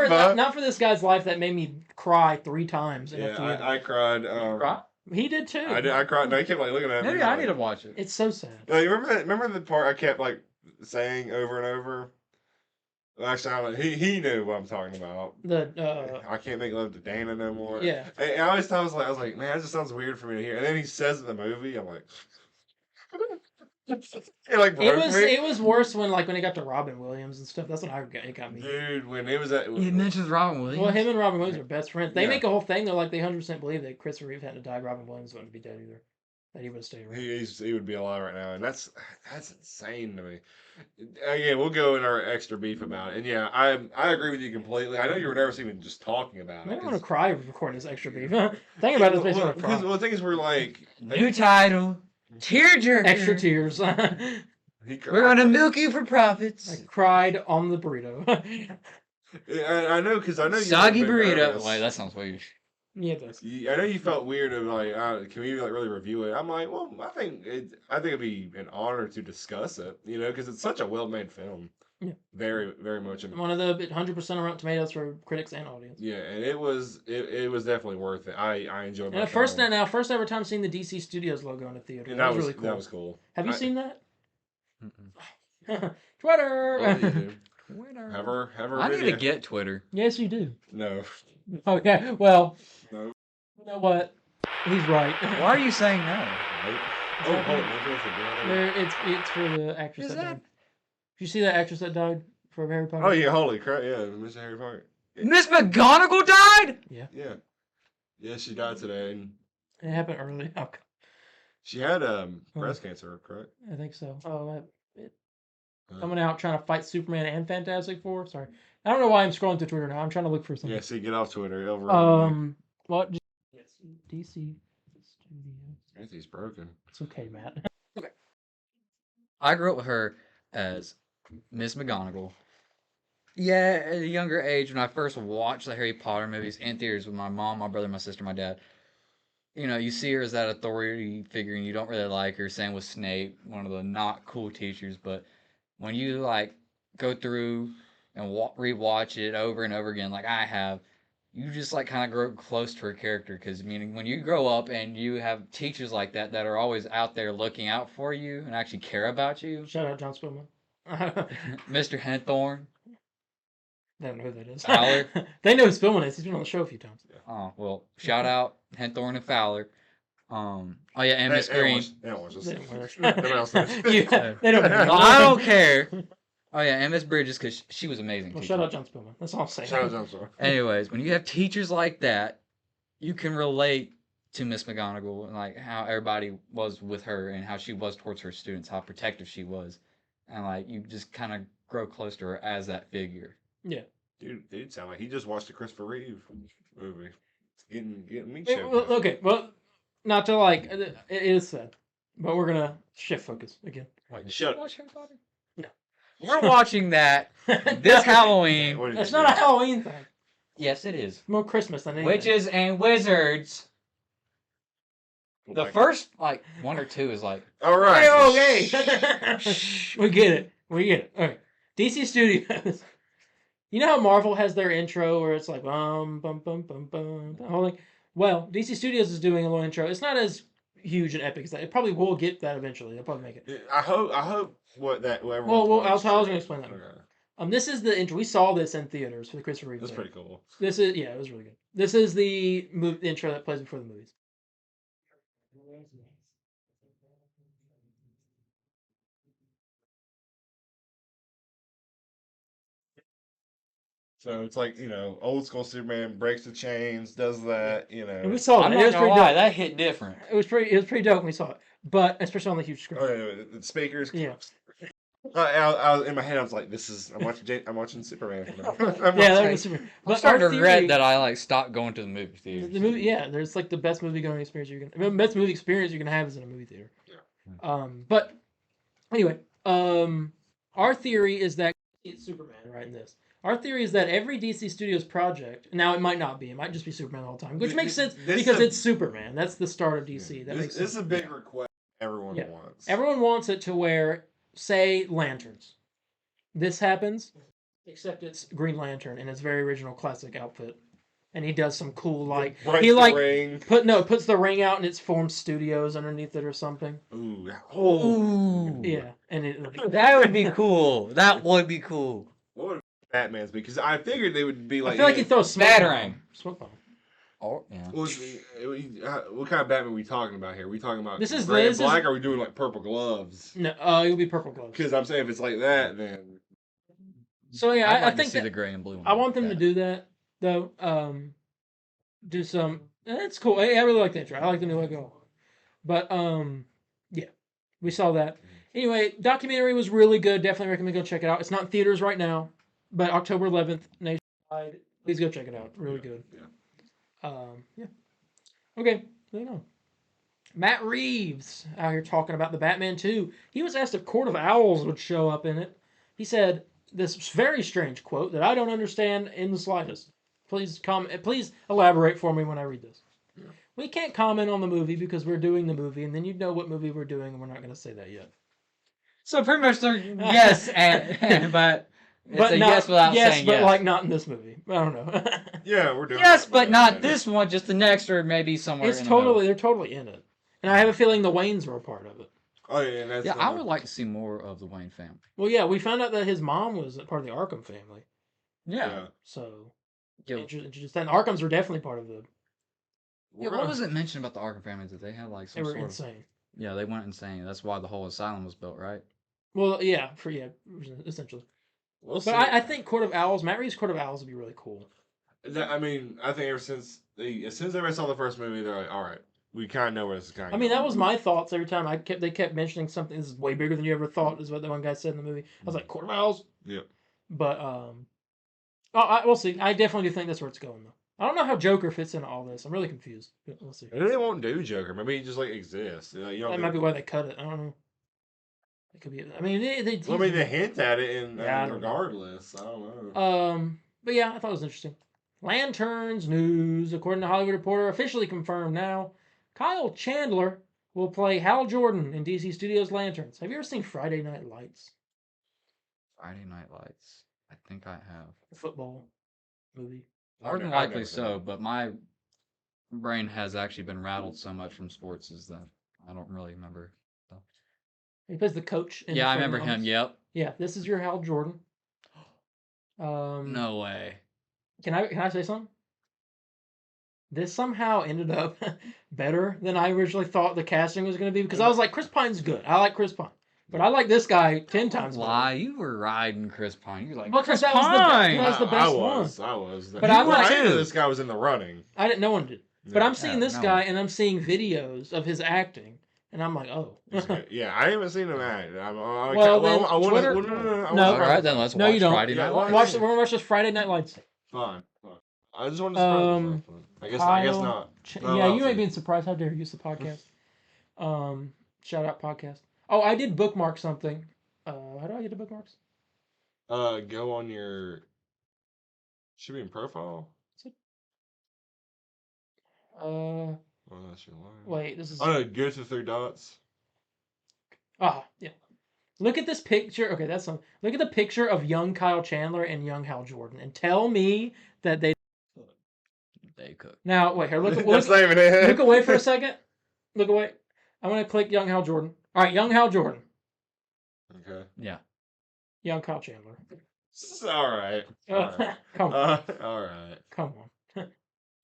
7.5. not for this guy's life that made me cry 3 times in a Yeah, theater. I cried. He did too. I cried. No, he kept like looking at me. Maybe I need to watch it. It's so sad. Like, remember the part I kept like saying over and over? Actually, I don't know. He knew what I'm talking about. I can't make love to Dana no more. Yeah. And I always thought I was like, man, that just sounds weird for me to hear. And then he says in the movie, I'm like, it like broke me. It was worse when it got to Robin Williams and stuff. That's when it got me. Dude, when it was at He mentions Robin Williams. Well, him and Robin Williams are best friends. They Yeah. make a whole thing. They're like they 100% believe that Christopher Reeve hadn't died. Robin Williams wouldn't be dead either. That he would have stayed around. he would be alive right now, and that's insane to me. Again, we'll go in our extra beef about it, and yeah, I agree with you completely. I know you were nervous even just talking about I it. don't want to cry recording this extra beef. Think about this makes me want to cry. Well, the thing is, we're like New title. Tearjerker. Extra tears. he We're gonna milk you for profits. I cried on the burrito. I know because I know you Soggy were a bit burrito. nervous. Wait, that sounds weird. Yeah, it does. I know you felt weird of like, can we like really review it? I'm like, well, I think it'd be an honor to discuss it, because it's such a well-made film. Yeah. Very, very much. One of the 100% on Rotten Tomatoes for critics and audience. Yeah, and it was definitely worth it. I enjoyed. And first ever time seeing the DC Studios logo in a theater. And that was really cool. That was cool. Have you seen that? Mm-mm. Twitter. Oh, you do. Twitter. Have her I need to video. get Twitter. Yes, you do. No. Okay. Well. No. You know what? He's right. Why are you saying no? Nope. Oh, hold on. It's for the actress Is that that? died. Did you see that actress that died from Harry Potter? Oh yeah, holy crap! Yeah, Mr. Harry Potter. Miss McGonagall died? Yeah. Yeah, she died today. And It happened early. Oh, she had breast cancer, correct? I think so. Oh, it, Uh, coming out trying to fight Superman and Fantastic Four. Sorry, I don't know why I'm scrolling through Twitter now. I'm trying to look for something. Yeah, see, get off Twitter. It'll ruin you. What? Yes, DC Studios. Anthony's broken. It's okay, Matt. I grew up with her as Miss McGonagall. Yeah, at a younger age, when I first watched the Harry Potter movies in theaters with my mom, my brother, my sister, my dad, you see her as that authority figure and you don't really like her. Same with Snape, one of the not cool teachers. But when you, like, go through and rewatch it over and over again, like I have, you just, like, kind of grow close to her character. Because, meaning, when you grow up and you have teachers like that that are always out there looking out for you and actually care about you, Shout out John Spillman. Mr. Henthorne. They don't know who that is. Fowler. They know who Spillman is. He's been on the show a few times. Oh, well, shout out Henthorne and Fowler. Oh yeah, and Miss Green. They don't watch this. They don't watch Nobody else knows. Yeah, they don't. Well, I don't care. Oh yeah, and Miss Bridges, because she was amazing. Well, teacher. shout out John Spillman. That's all I'm saying. Shout out John Spillman. Anyways, when you have teachers like that, you can relate to Miss McGonagall and like how everybody was with her and how she was towards her students, how protective she was, and like you just kind of grow close to her as that figure. Yeah. Dude, sound like he just watched the Christopher Reeve movie. It's getting me Well, choked. okay, well, not to like, it is sad, but we're gonna shift focus again. Wait, Shut up. watch Harry Potter? No. We're watching that this Halloween. What did It's you not a do? Halloween thing. Yes, it is. More Christmas than anything. Witches and Wizards. The Like- first like one or two is like All right. Okay. We get it. We get it. Okay. DC Studios. You know how Marvel has their intro where it's like bum bum bum bum bum. Well, DC Studios is doing a little intro. It's not as huge and epic as that. It probably will get that eventually. They'll probably make it. I hope whoever. Well, I was gonna explain that. Okay. This is the intro. We saw this in theaters for the Christopher Reeve. That's movie. pretty cool. This is it was really good. This is the intro that plays before the movies. So it's like, old school Superman breaks the chains, does that, And we saw it. I'm It not was gonna pretty lie, dope. that hit different. It was pretty dope when we saw it, but especially on the huge screen. Oh, yeah, the speakers. Yeah. I was in my head. I was like, I'm watching Superman. Yeah, that was super. I'm But starting our to regret theory- that I like stopped going to the movie theater. The movie, yeah, there's like the best movie going experience you can. Best movie experience you can have is in a movie theater. Yeah. But anyway, our theory is that it's Superman right in this. Our theory is that every DC Studios project, now it might not be, it might just be Superman all the time, which makes sense This because is a- it's Superman. That's the start of DC. That makes sense. This is a big request everyone Yeah. wants. Everyone wants it to wear, say, lanterns. This happens, except it's Green Lantern in his very original classic outfit, and he does some cool like Breaks he the like ring. puts the ring out and it's formed studios underneath it or something. Ooh. Ooh, Yeah, and it like, that would be cool. That would be cool. What would Batman's be? Because I figured they would be like. I feel like he throws smoke Batarang. bomb. Smoke bomb. Oh yeah. What kind of Batman are we talking about here? Are we talking about This is- gray this and black? is- Or are we doing like purple gloves? No, it'll be purple gloves. Because I'm saying if it's like that, then So yeah, I'd I like to think see that the gray and blue one. I want them to do that though. Do some. It's cool. I really like the intro. I like the new logo. But yeah, we saw that. Anyway, documentary was really good. Definitely recommend go check it out. It's not in theaters right now, but October 11th nationwide. Please go check it out. Really good. Yeah. Okay, moving on. Matt Reeves out here talking about the Batman 2. He was asked if Court of Owls would show up in it. He said this very strange quote that I don't understand in the slightest. Please elaborate for me when I read this. We can't comment on the movie because we're doing the movie, and then you know what movie we're doing, and we're not going to say that yet. So pretty much they're yes, but it's a not, yes without saying but yes. like not in this movie. I don't know. yeah, we're doing. Yes, that, but not this one. Just the next, or maybe somewhere. It's in the totally middle. they're totally in it, and I have a feeling the Waynes were a part of it. Oh yeah, and that's. Yeah, I would like to see more of the Wayne family. Well, yeah, we found out that his mom was a part of the Arkham family, Yeah. so Yeah. interesting. The Arkhams were definitely part of the. Yeah, what was it mentioned about the Arkham family that they had like They some were sort insane. of? Yeah, they went insane. That's why the whole asylum was built, right? Well, yeah, essentially. We'll But I think Court of Owls, Matt Reeves' Court of Owls would be really cool. I mean, I think ever since as soon as everybody saw the first movie, they're like, all right, we kind of know where this is going. I mean, that was my thoughts every time they kept mentioning something. This is way bigger than you ever thought. Is what the one guy said in the movie. I was like, quarter miles. Yep. But we'll see. I definitely do think that's where it's going though. I don't know how Joker fits into all this. I'm really confused. We'll see. Maybe they won't do Joker. Maybe he just like exists. You know, That might be why they cut it. I don't know. It could be. I mean, they hint at it, and Yeah, I don't know. regardless, I don't know. But yeah, I thought it was interesting. Lanterns news, according to Hollywood Reporter, officially confirmed now. Kyle Chandler will play Hal Jordan in DC Studios' Lanterns. Have you ever seen Friday Night Lights? Friday Night Lights. I think I have. The football movie. More than I've likely never seen so, it. but my brain has actually been rattled so much from sports is that I don't really remember. He plays the coach. Yeah, I From remember him. Office. Yep. Yeah, this is your Hal Jordan. No way. Can I say something? This somehow ended up better than I originally thought the casting was going to be because I was like, Chris Pine's good. I like Chris Pine, but I like this guy 10 times better. Lie, you were riding Chris Pine. You were like, Because Chris that was the Pine. that was the best one. I was. But But I'm like- I knew this guy was in the running. I didn't. No one did. But I'm seeing Yeah, this no. guy and I'm seeing videos of his acting, and I'm like, oh. Yeah, I haven't seen him act. Well, then Twitter- No. All right, then let's No, watch you don't. Friday Night Yeah, Lights. We're gonna watch this Friday Night Lights. Fine. I just wanted to surprise myself. I guess Kyle not. Yeah, I'll you ain't see. being surprised. How dare you? It's the podcast. Shout out podcast. Oh, I did bookmark something. How do I get the bookmarks? Go on your. Should be in profile. Uh, Oh, that's your line. wait. This is. Oh no, go to 3 dots. Yeah. Look at this picture. Okay, that's something. Look at the picture of young Kyle Chandler and young Hal Jordan, and tell me that they. Cook. Now wait here. That's not even it. Look away for a second. Look away. I'm gonna click young Hal Jordan. All right, young Hal Jordan. Okay. Yeah. Young Kyle Chandler. It's all right. All right. Come on. All right. Come on.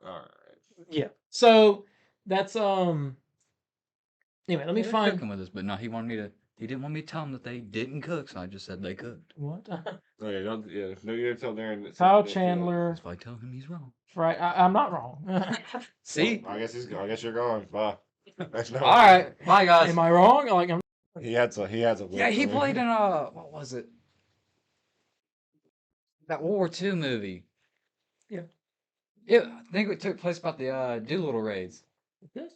All right. Yeah. So that's Anyway, let me They're find. cooking with us, but no, he wanted me to. He didn't want me to tell him that they didn't cook, so I just said they cooked. What? Okay, don't. Yeah, no, you gotta tell Darren. that Kyle something- Chandler. If I tell him he's wrong. Right. I'm not wrong. See? I guess he's. I guess you're going. Bye. That's no- All right. Bye, guys. Am I wrong? Like I'm. He had to. Yeah, he played in what was it? That World War II movie. Yeah. Yeah, I think it took place about the Doolittle raids. This?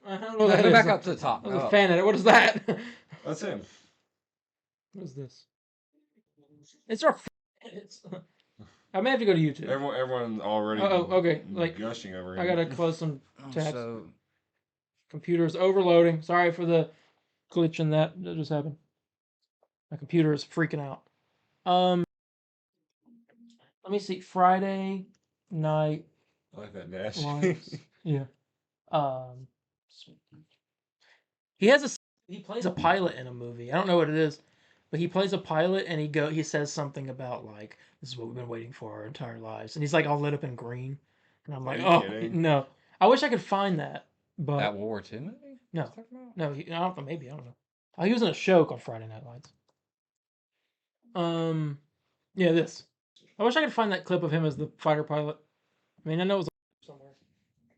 I don't know what that Go is. back up to the top. I was a Oh. fan of it. What is that? That's him. What is this? It's our. It's. I may have to go to YouTube. Everyone already. Oh, okay, like, gushing over him. I gotta close some Oh, tabs. so Computer's overloading. Sorry for the glitch in that just happened. My computer is freaking out. Let me see. Friday Night I like that dash. Lights. Yeah. He plays a pilot in a movie. I don't know what it is, but he plays a pilot and he says something about like this is what we've been waiting for our entire lives, and he's like all lit up in green, and I'm like, Are you oh kidding? no. I wish I could find that, but that World War II movie? No. What you talking about? no, I don't know. Maybe I don't know. Oh, he was in a show called Friday Night Lights. Yeah, this. I wish I could find that clip of him as the fighter pilot. I mean, I know it was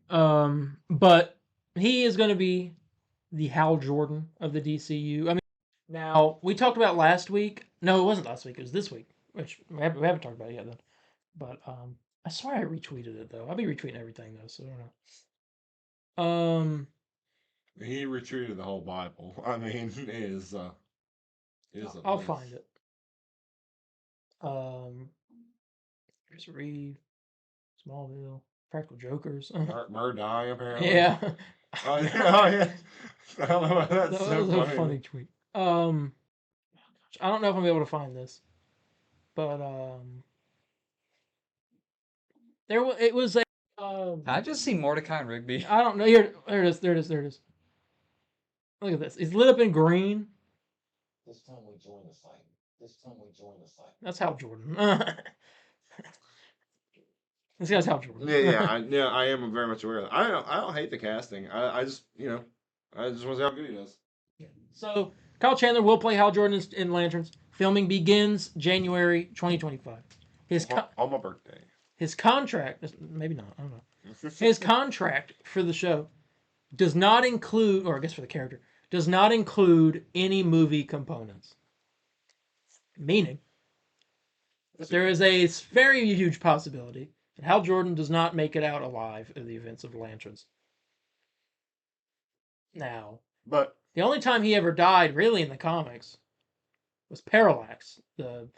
somewhere. But he is going to be the Hal Jordan of the DCU. I mean, now we talked about last week. No, it wasn't last week. It was this week, which we haven't talked about it yet. Then, but I swear I retweeted it though. I'll be retweeting everything though, so I don't know. He retreated the whole Bible. I mean, it is. I'll find it. Here's Reeve, Smallville, Practical Jokers. Die apparently. Yeah. Oh yeah. I don't know. That's That so was a funny tweet. I don't know if I'm able to find this, but it was a. Did I just see Mordecai and Rigby? I don't know. Here, there it is. There it is. Look at this. It's lit up in green. This time we join the fight. This time we join the fight. That's Hal Jordan. This guy's Hal Jordan. Yeah. I am very much aware of that. I don't hate the casting. I just I just want to see how good he does. So Kyle Chandler will play Hal Jordan in Lanterns. Filming begins January 2025. On my birthday. his contract, maybe not, I don't know. His contract for the show does not include, or I guess for the character, does not include any movie components. Meaning, there is a very huge possibility that Hal Jordan does not make it out alive in the events of the Lanterns. Now, But the only time he ever died, really, in the comics, was Parallax,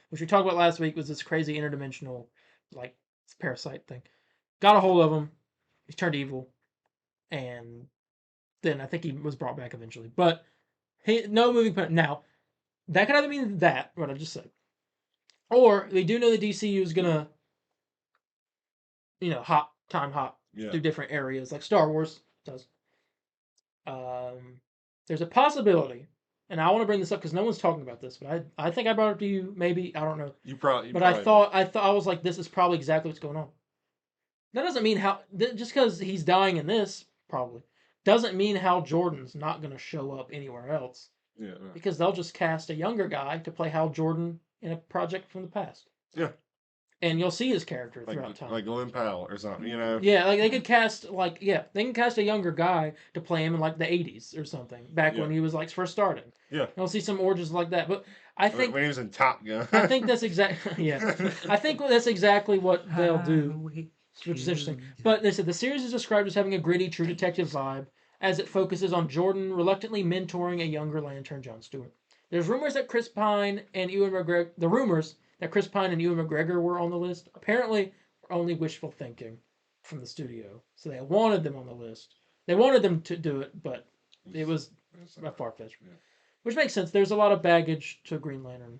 which we talked about last week. Was this crazy interdimensional, like, parasite thing? Got a hold of him. He turned evil, and then I think he was brought back eventually. But no movie. Now, that could either mean that what I just said, or they do know the DCU is gonna, hop yeah, through different areas like Star Wars does. There's a possibility, and I want to bring this up because no one's talking about this, but I think I brought it to you. Maybe, I don't know. you probably. But I was like, this is probably exactly what's going on. That doesn't mean just because he's dying in this probably doesn't mean Hal Jordan's not going to show up anywhere else. Yeah. Because they'll just cast a younger guy to play Hal Jordan in a project from the past. Yeah. And you'll see his character throughout time. Like Glenn Powell or something, Yeah, like they could cast they can cast a younger guy to play him in like the 80s or something, back when he was like first starting. Yeah. You'll see some origins like that, but I think when he was in Top Gun. I think that's exactly I think that's exactly what they'll do, which is interesting. But they said the series is described as having a gritty True Detective vibe, as it focuses on Jordan reluctantly mentoring a younger Lantern, John Stewart. There's rumors that Chris Pine and Ewan McGregor were on the list. Apparently, only wishful thinking from the studio. So they wanted them on the list. They wanted them to do it, but it was a far-fetched. Yeah. Which makes sense. There's a lot of baggage to Green Lantern.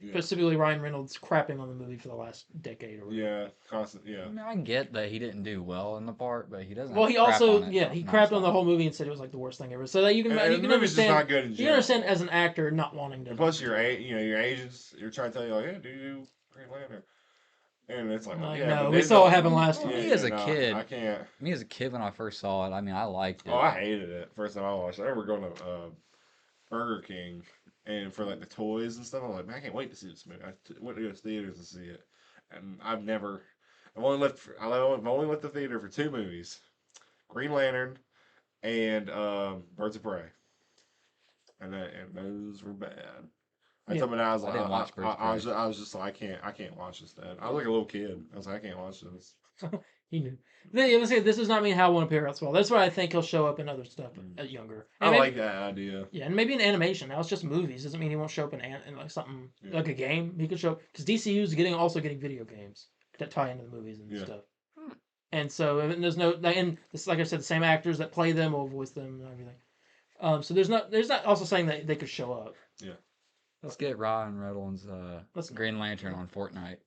Yeah. Specifically, Ryan Reynolds crapping on the movie for the last decade or whatever. Yeah, constant. Yeah. I mean, I get that he didn't do well in the part, but he doesn't. Well, have he to crap also, on it he nonstop. crapped on the whole movie and said it was like the worst thing ever. So that you can And you the can movie's just understand. not good in You can general. understand as an actor not wanting to. And plus, your agents, you're trying to tell you like, hey, do you Green Lantern? And it's like, well, Like, yeah, no, but we they saw what don't- happened last time. Me as a no, kid. I can't. Me as a kid when I first saw it, I mean, I liked it. Oh, I hated it. First time I watched it, I remember going to Burger King and for like the toys and stuff. I'm like, man, I can't wait to see this movie. I went to go to theaters to see it, and I've only left the theater for 2 movies: Green Lantern and Birds of Prey, and those were bad. I Yeah. told my dad, I was I like, didn't watch Birds of Prey. I was just like, I can't watch this, Dad. I was like a little kid. I was like, I can't watch this. He knew. Let's say this does not mean Hal won't appear elsewhere. That's why I think he'll show up in other stuff younger. I And maybe, like that idea. Yeah, and maybe in animation. Now it's just movies. Doesn't mean he won't show up in like something like a game. He could show up because DCU is also getting video games that tie into the movies and stuff. And so there's and this, like I said, the same actors that play them will voice them and everything. So there's not also saying that they could show up. Yeah. Let's get Ryan Reynolds Green Lantern on Fortnite.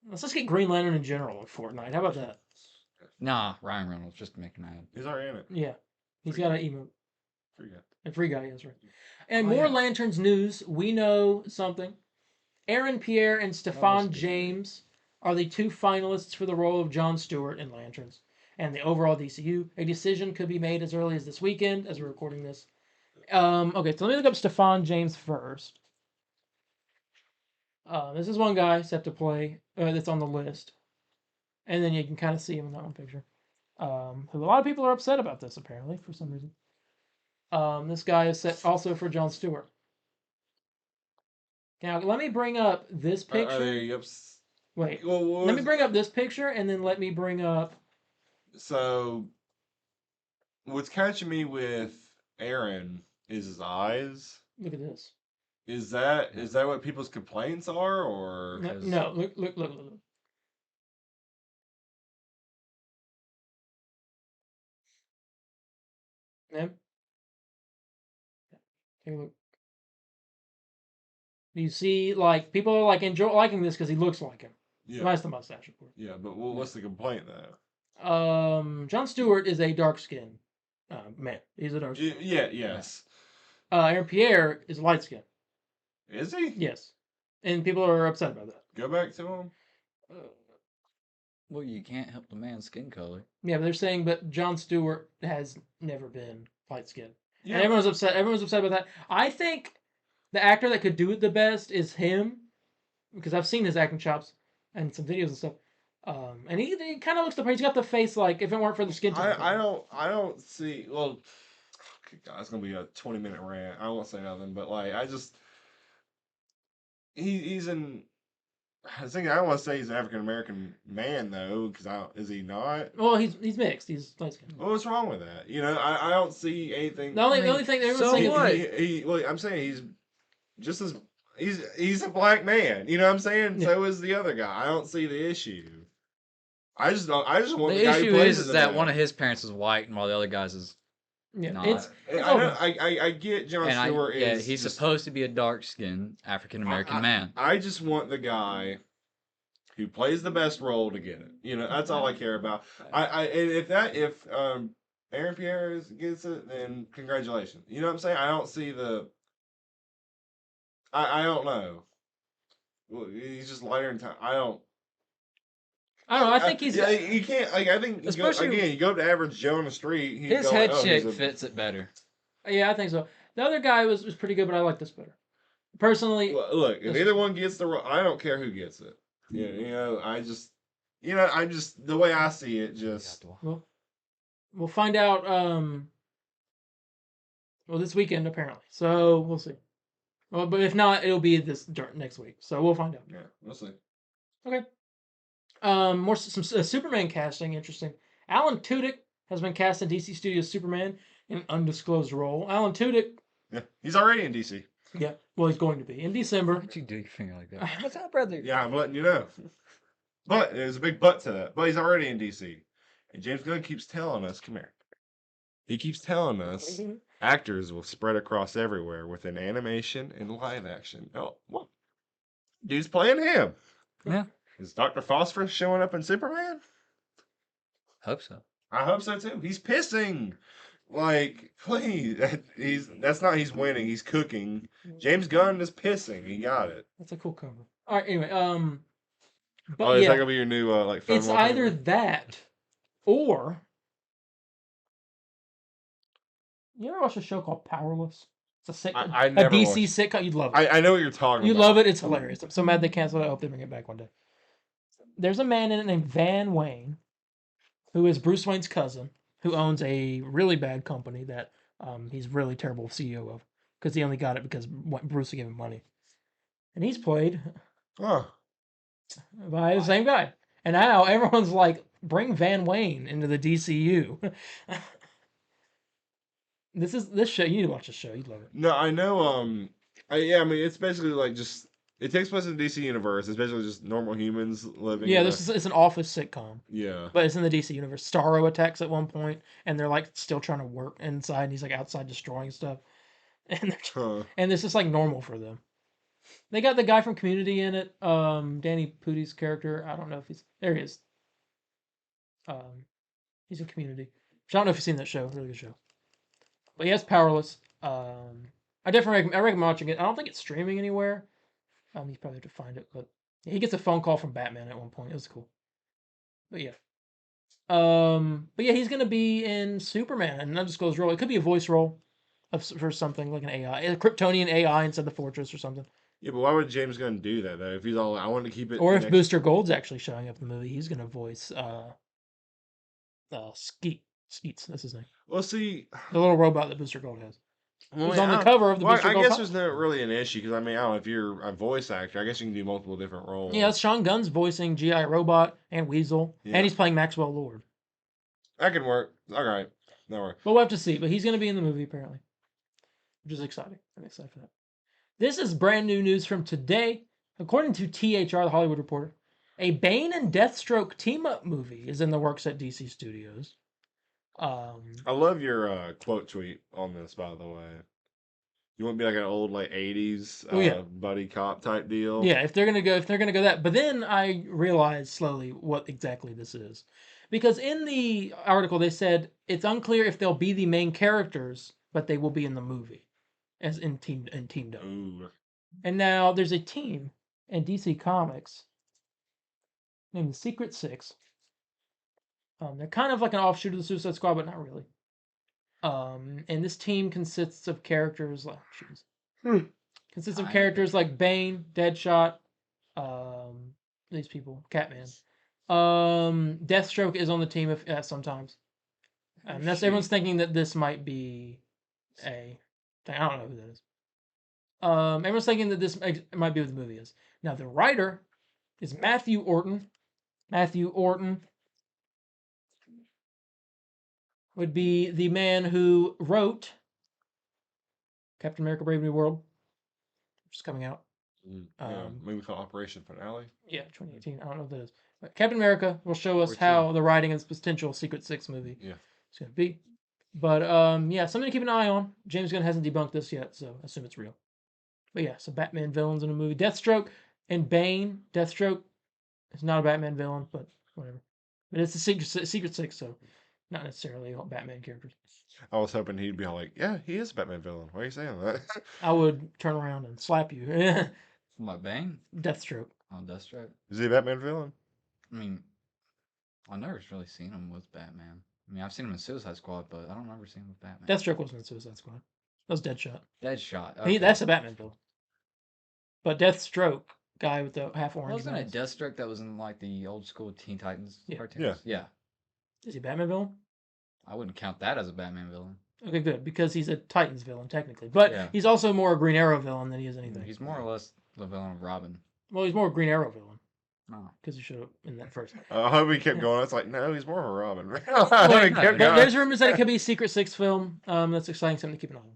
Let's just get Green Lantern in general on Fortnite. How about that? Nah, Ryan Reynolds, just to make an ad. He's already in it. Yeah, he's got an emote. Free guy. A free guy, that's right. And more Lanterns news. We know something. Aaron Pierre and Stefan James are the 2 finalists for the role of John Stewart in Lanterns. And the overall DCU, a decision could be made as early as this weekend, as we're recording this. Okay, so let me look up Stefan James first. This is one guy set to play that's on the list. And then you can kind of see him in that one picture. Who a lot of people are upset about this, apparently, for some reason. This guy is set also for Jon Stewart. Now, let me bring up this picture. Wait, let me bring up this picture, and then let me bring up... So, what's catching me with Aaron is his eyes. Look at this. Is that what people's complaints are, or No, look. Yeah. Take a look. You see, like, people are like liking this because he looks like him. Yeah. Minus the mustache, of course. Yeah, but what's the complaint though? Jon Stewart is a dark skinned man. He's a dark skin. Yeah, yes. Aaron Pierre is light skinned. Is he? Yes. And people are upset about that. Go back to him. Well, you can't help the man's skin color. Yeah, but they're saying, but Jon Stewart has never been light skinned. Yeah. And everyone's upset. Everyone's upset about that. I think the actor that could do it the best is him, because I've seen his acting chops and some videos and stuff. And he kind of looks the part. He's got the face like if it weren't for the skin tone. I don't see. Well, God, it's gonna be a 20-minute rant. I won't say nothing, but like he's in. I think I don't want to say he's an African American man though, because is he not? Well, he's mixed. He's light skinned. Well, what's wrong with that? You know, I don't see anything. The only thing everyone's so saying what? is Well, I'm saying he's just as he's a black man. You know what I'm saying? Yeah. So is the other guy. I don't see the issue. I just want the, The guy who issue plays is it that best. one of his parents is white, and while the other guy's is yeah. not. It's I get Jon and Stewart is he's just, supposed to be a dark skinned African American man. I just want the guy who plays the best role to get it. You know, that's all I care about. And if Aaron Pierre gets it, then congratulations. You know what I'm saying? I don't see the. I don't know. Well, he's just lighter in time. I don't know. I think he's. Yeah, you can't. Like, I think you go up to average Joe on the street. His head shape fits it better. Yeah, I think so. The other guy was pretty good, but I like this better. Personally, look, if either one gets the role, I don't care who gets it. Yeah, you know, I just the way I see it. Just we'll find out. Well, this weekend apparently, so we'll see. Well, but if not, it'll be next week. So we'll find out. Yeah, we'll see. Okay. Some Superman casting. Interesting. Alan Tudyk has been cast in DC Studios' Superman in an undisclosed role. Alan Tudyk. Yeah, he's already in DC. Yeah, well, he's going to be in December. Why'd you do your finger like that? What's up, brother? Yeah, I'm letting you know. But there's a big but to that. But he's already in DC, and James Gunn keeps telling us, come here. He keeps telling us actors will spread across everywhere within animation and live action. Oh, what? Dude's playing him. Yeah. Is Dr. Phosphorus showing up in Superman? Hope so. I hope so too. He's pissing. Like, please. That's not he's winning, he's cooking. James Gunn is pissing. He got it. That's a cool cover. All right, anyway, but is that gonna be your new like phone it's either that or you ever watch a show called Powerless? It's a sitcom. I never a DC watched. sitcom. You'd love it. I know what you're talking You about. love it. It's hilarious. I'm so mad they canceled it. I hope they bring it back one day. There's a man in it named Van Wayne, who is Bruce Wayne's cousin, who owns a really bad company that he's really terrible CEO of because he only got it because Bruce gave him money. And he's played by the same guy. And now everyone's like, bring Van Wayne into the DCU. This show, you need to watch this show. You'd love it. No, I know. I mean, it's basically like just it takes place in the DC universe. It's basically just normal humans living. Yeah, it's an office sitcom. Yeah, but it's in the DC universe. Starro attacks at one point, and they're like still trying to work inside. And he's like outside destroying stuff, and and this is like normal for them. They got the guy from Community in it. Danny Pudi's character. I don't know if there he is. He's in Community. I don't know if you've seen that show. Really good show. But yeah, it's Powerless. I definitely recommend watching it. I don't think it's streaming anywhere. You probably have to find it, but he gets a phone call from Batman at one point. It was cool. But yeah. He's gonna be in Superman, an undisclosed role. It could be a voice role for something like an AI, a Kryptonian AI inside the fortress or something. Yeah, but why would James Gunn do that though? If he's all, I want to keep it. Or if Booster Gold's actually showing up in the movie, he's gonna voice Skeets. That's his name. Well, see, the little robot that Booster Gold has. Well, He's on the cover of the Booster Gold. I guess there's not really an issue because I mean, I don't know if you're a voice actor. I guess you can do multiple different roles. Yeah, Sean Gunn's voicing G.I. Robot and Weasel, and he's playing Maxwell Lord. That can work. All right, no worries. But we'll have to see. But he's going to be in the movie apparently, which is exciting. I'm excited for that. This is brand new news from today. According to THR, the Hollywood Reporter, a Bane and Deathstroke team-up movie is in the works at DC Studios. I love your quote tweet on this, by the way. You want to be like an old like 80s buddy cop type deal? Yeah, if they're gonna go that. But then I realized slowly what exactly this is, because in the article they said it's unclear if they'll be the main characters, but they will be in the movie, as teamed up. Ooh. And now there's a team in DC Comics named the Secret Six. They're kind of like an offshoot of the Suicide Squad, but not really. And this team consists of characters like characters like Bane, Deadshot, these people, Catman, Deathstroke is on the team sometimes. That's everyone's thinking that this might be a thing. I don't know who that is. Everyone's thinking that this might be what the movie is. Now the writer is Matthew Orton. Matthew Orton would be the man who wrote Captain America: Brave New World, which is coming out. Movie called Operation Finale. Yeah, 2018. I don't know what that is. But Captain America will show us Which how one? the writing of this potential Secret Six movie Yeah. is going to be. But yeah, something to keep an eye on. James Gunn hasn't debunked this yet, so I assume it's real. But yeah, so Batman villains in a movie. Deathstroke and Bane. Deathstroke is not a Batman villain, but whatever. But it's the Secret Six, so not necessarily all Batman characters. I was hoping he'd be all like, "Yeah, he is a Batman villain. Why are you saying that?" I would turn around and slap you. What, Bane? Deathstroke. On Deathstroke? Is he a Batman villain? I mean, I've never really seen him with Batman. I mean, I've seen him in Suicide Squad, but I don't remember seeing him with Batman. Deathstroke wasn't in Suicide Squad. That was Deadshot. Deadshot. That's a Batman villain. But Deathstroke, guy with the half orange. Wasn't it mask. Deathstroke that was in like the old school Teen Titans Yeah. cartoons? Yeah. Is he a Batman villain? I wouldn't count that as a Batman villain. Okay, good, because he's a Titans villain technically, but Yeah. he's also more a Green Arrow villain than he is anything. He's more or less the villain of Robin. Well, he's more a Green Arrow villain Oh. because he showed up in that first. I hope he kept going. It's like, no, he's more of a Robin. Wait, He kept going. There's rumors that it could be a Secret Six film. That's exciting, something to keep an eye on.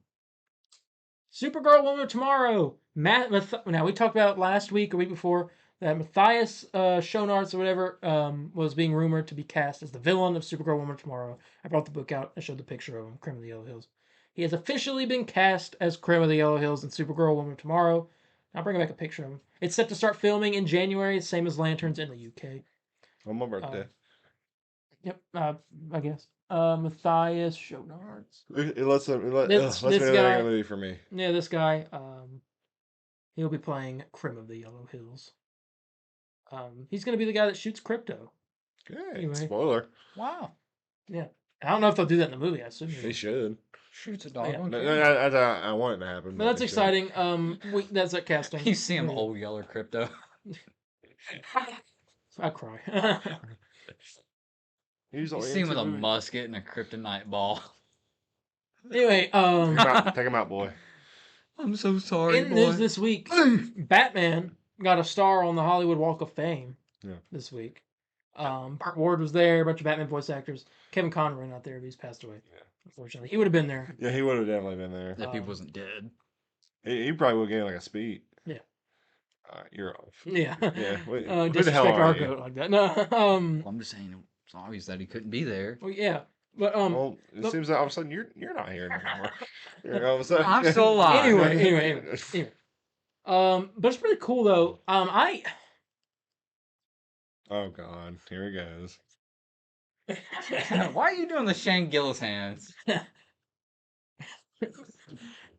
Supergirl Woman of Tomorrow. Now we talked about last week or week before that Matthias Schoenaerts or whatever was being rumored to be cast as the villain of Supergirl Woman of Tomorrow. I brought the book out. I showed the picture of him, Crim of the Yellow Hills. He has officially been cast as Crim of the Yellow Hills in Supergirl Woman of Tomorrow. I'll bring back a picture of him. It's set to start filming in January, same as Lanterns in the UK. On my birthday. Yep, I guess. Matthias Schoenaerts. It lets me know This that ain't guy- a movie for me. Yeah, this guy, he'll be playing Crim of the Yellow Hills. He's going to be the guy that shoots Crypto. Okay. Anyway. Spoiler. Wow. Yeah. I don't know if they'll do that in the movie, I assume. He should. Shoots a Oh, dog. yeah. on No, camera. I want it to happen. But that's they should. exciting. That's a casting. You see him Yeah. old yeller crypto. I cry. He's You all see him with a into it. musket and a kryptonite ball. Anyway, Take him out, boy. I'm so sorry, in news this week, Batman got a star on the Hollywood Walk of Fame Yeah. this week. Burt Ward was there, a bunch of Batman voice actors. Kevin Conroy not there, but he's passed away. Unfortunately, he would have been there. Yeah, he would have definitely been there. If he wasn't dead. He probably would get like a speed. Yeah. You're off. Yeah. Yeah. Who the hell Disrespect are our you? goat like that. No. Well, I'm just saying it's obvious that he couldn't be there. Well, yeah. But Well, it look- seems that all of a sudden you're not here anymore. All of a sudden. I'm still alive. Anyway. But it's pretty cool though. Oh God, here he goes. Why are you doing the Shane Gillis hands?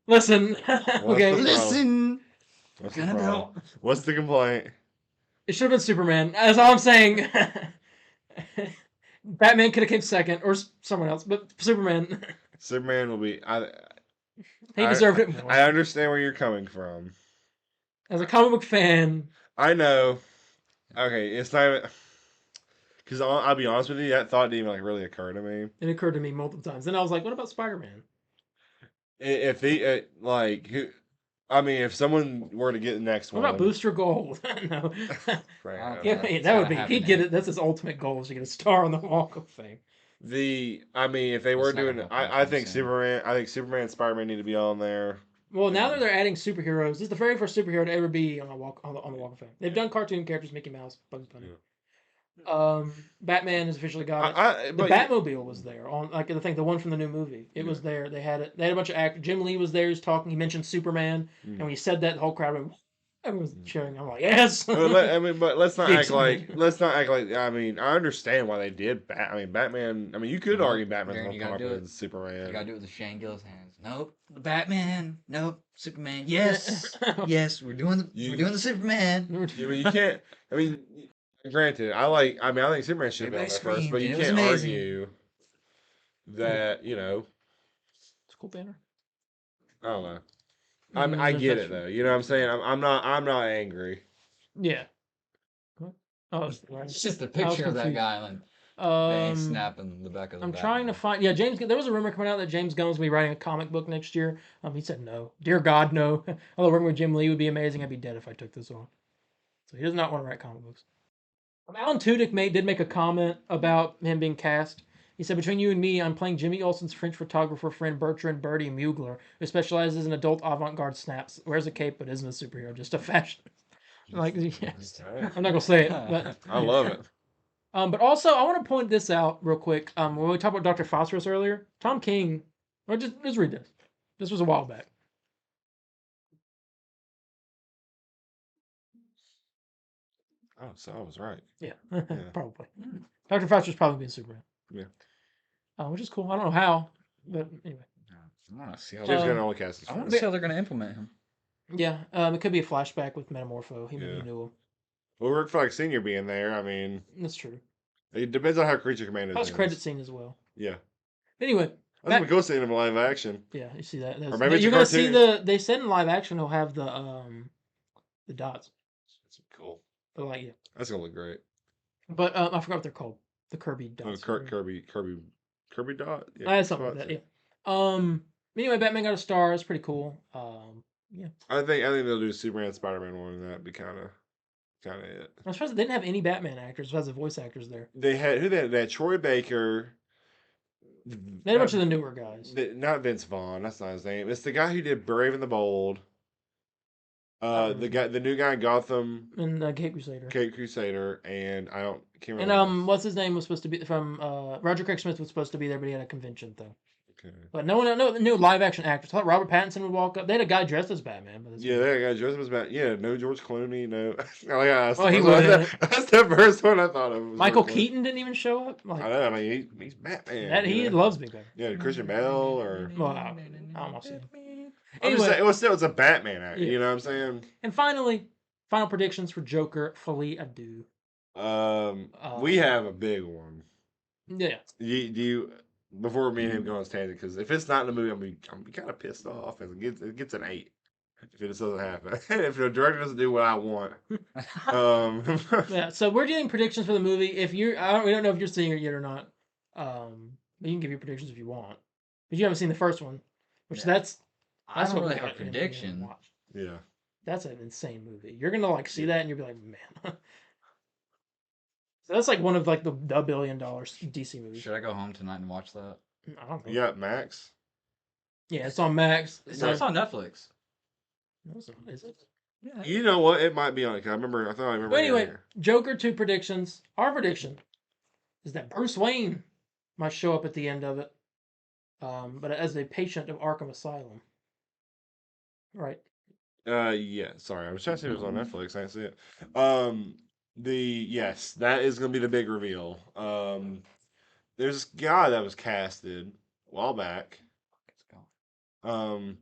Listen. What's Okay. the Listen. What's the Gonna problem? What's the complaint? It should have been Superman. That's all I'm saying. Batman could have came second, or someone else, but Superman. Superman will be. He deserved it more. I understand where you're coming from. As a comic book fan, I know. Okay, it's not even. Because I'll be honest with you, that thought didn't even like really occur to me. it occurred to me multiple times. Then I was like, what about Spider-Man? If he like, I mean, if someone were to get the next What one, about Booster Gold? No. Right, Yeah, It's that would gotta be. happen He'd get now. it. That's his ultimate goal is to get a star on the Walk of Fame. I mean, if they were It's not doing gonna it, happen I anytime think soon. Superman. I think Superman and Spider-Man need to be on there. Well, now that they're adding superheroes, this is the very first superhero to ever be on the Walk of Fame. They've done cartoon characters, Mickey Mouse, Bugs Bunny. Batman has officially got it. The But Batmobile was there on I think the one from the new movie. It was there. They had it. They had a bunch of actors. Jim Lee was there. He was talking. He mentioned Superman, and when he said that, the whole crowd went. Everyone was cheering. I'm like, yes. but let's not Big act like Superman. let's not act like. I mean, I understand why they did. Batman. I mean, you could No, argue Batman's Darren, more you gotta do popular it. than Superman. You gotta do it with the Shane Gillis hands. Nope. The Batman. Nope. Superman. Yes. Yes. We're doing the Superman. Yeah, but you can't. I mean, granted, I think Superman should have been on Everybody there first, but screamed, you and it was can't amazing. argue that It's a cool banner. I don't know. I get it though. You know what I'm saying? I'm not angry. Yeah. Oh, It's just a I was picture of that confused. guy and bang Um, snapping the back of the I'm back. trying to find. Yeah, James. There was a rumor coming out that James Gunn's gonna be writing a comic book next year. He said no. Dear God, no. Although working with Jim Lee would be amazing. I'd be dead if I took this on. So he does not want to write comic books. Alan Tudyk did make a comment about him being cast. He said, "Between you and me, I'm playing Jimmy Olsen's French photographer friend Bertrand Birdie Mugler, who specializes in adult avant-garde snaps. Wears a cape but isn't a superhero, just a fashion." Like, yeah, I'm not gonna say it, but I love it. but also I want to point this out real quick. When we talked about Dr. Phosphorus earlier, Tom King. Or just read this. This was a while back. Oh, so I was right. Yeah, probably. Dr. Phosphorus probably being Superman. Yeah. Which is cool. I don't know how, but anyway. I want to see how James Um, Gunn only cast his I want friends. to see how they're going to implement him. Yeah, it could be a flashback with Metamorpho. He maybe Yeah. knew him. Well, Rick Flag Senior being there, I mean, That's true. it depends on how Creature Commandos. Post credit scene as well. Yeah. Anyway, I think we go seeing him in live action. yeah, you see that. Or maybe it's You're a gonna see cartoon. They said in live action he'll have the dots. That's cool. But like yeah. That's gonna look great. But I forgot what they're called. The Kirby Oh, dots. Kirby dot. Something like that. Yeah. Anyway, Batman got a star. It's pretty cool. Yeah. I think they'll do Superman, Spider-Man one, and that'd be kind of it. I'm surprised they didn't have any Batman actors besides the voice actors there. They had They had Troy Baker. They had a bunch of the newer guys. Not Vince Vaughn. That's not his name. It's the guy who did Brave and the Bold. The new guy in Gotham, And Cape Crusader. Cape Crusader, and can't And remember. what's his name was supposed to be from Roger Craig Smith was supposed to be there, but he had a convention thing. Okay. But no new live action actors. I thought Robert Pattinson would walk up. They had a guy dressed as Batman. But Yeah, that guy Joseph was about. Yeah, no George Clooney, no. He would. That's the first one I thought of. Was Michael George Clooney. Keaton didn't even show up. Like, I know. I mean, he's Batman. that he you know? loves Big Batman. Yeah, Christian Bale or. Well, I don't know. I'm just saying, it's a Batman actor. Yeah. You know what I'm saying? And finally, final predictions for Joker. Folie à deux. We have a big one. Yeah. Do you before me and him go on stage, because if it's not in the movie, I'm kind of pissed off. It gets an 8 if it just doesn't happen. If the director doesn't do what I want. Yeah. So we're doing predictions for the movie. If we don't know if you're seeing it yet or not. You can give your predictions if you want, but you haven't seen the first one, which that's I don't what really we have a got in the prediction. watch. Yeah. That's an insane movie. You're gonna like see that and you'll be like, man. So that's like one of like the $1 billion DC movies. Should I go home tonight and watch that? I don't know. You got Max? Yeah, it's on Max. It's on Netflix. No, it's not. Is it? Yeah. You know what? It might be on it. 'Cause I remember But it anyway, here. Joker 2 predictions. Our prediction is that Bruce Wayne might show up at the end of it, but as a patient of Arkham Asylum. Right. Yeah. Sorry, I was trying to see if it was on Netflix. I didn't see it. Yes, that is gonna be the big reveal. There's this guy that was casted a while back. I don't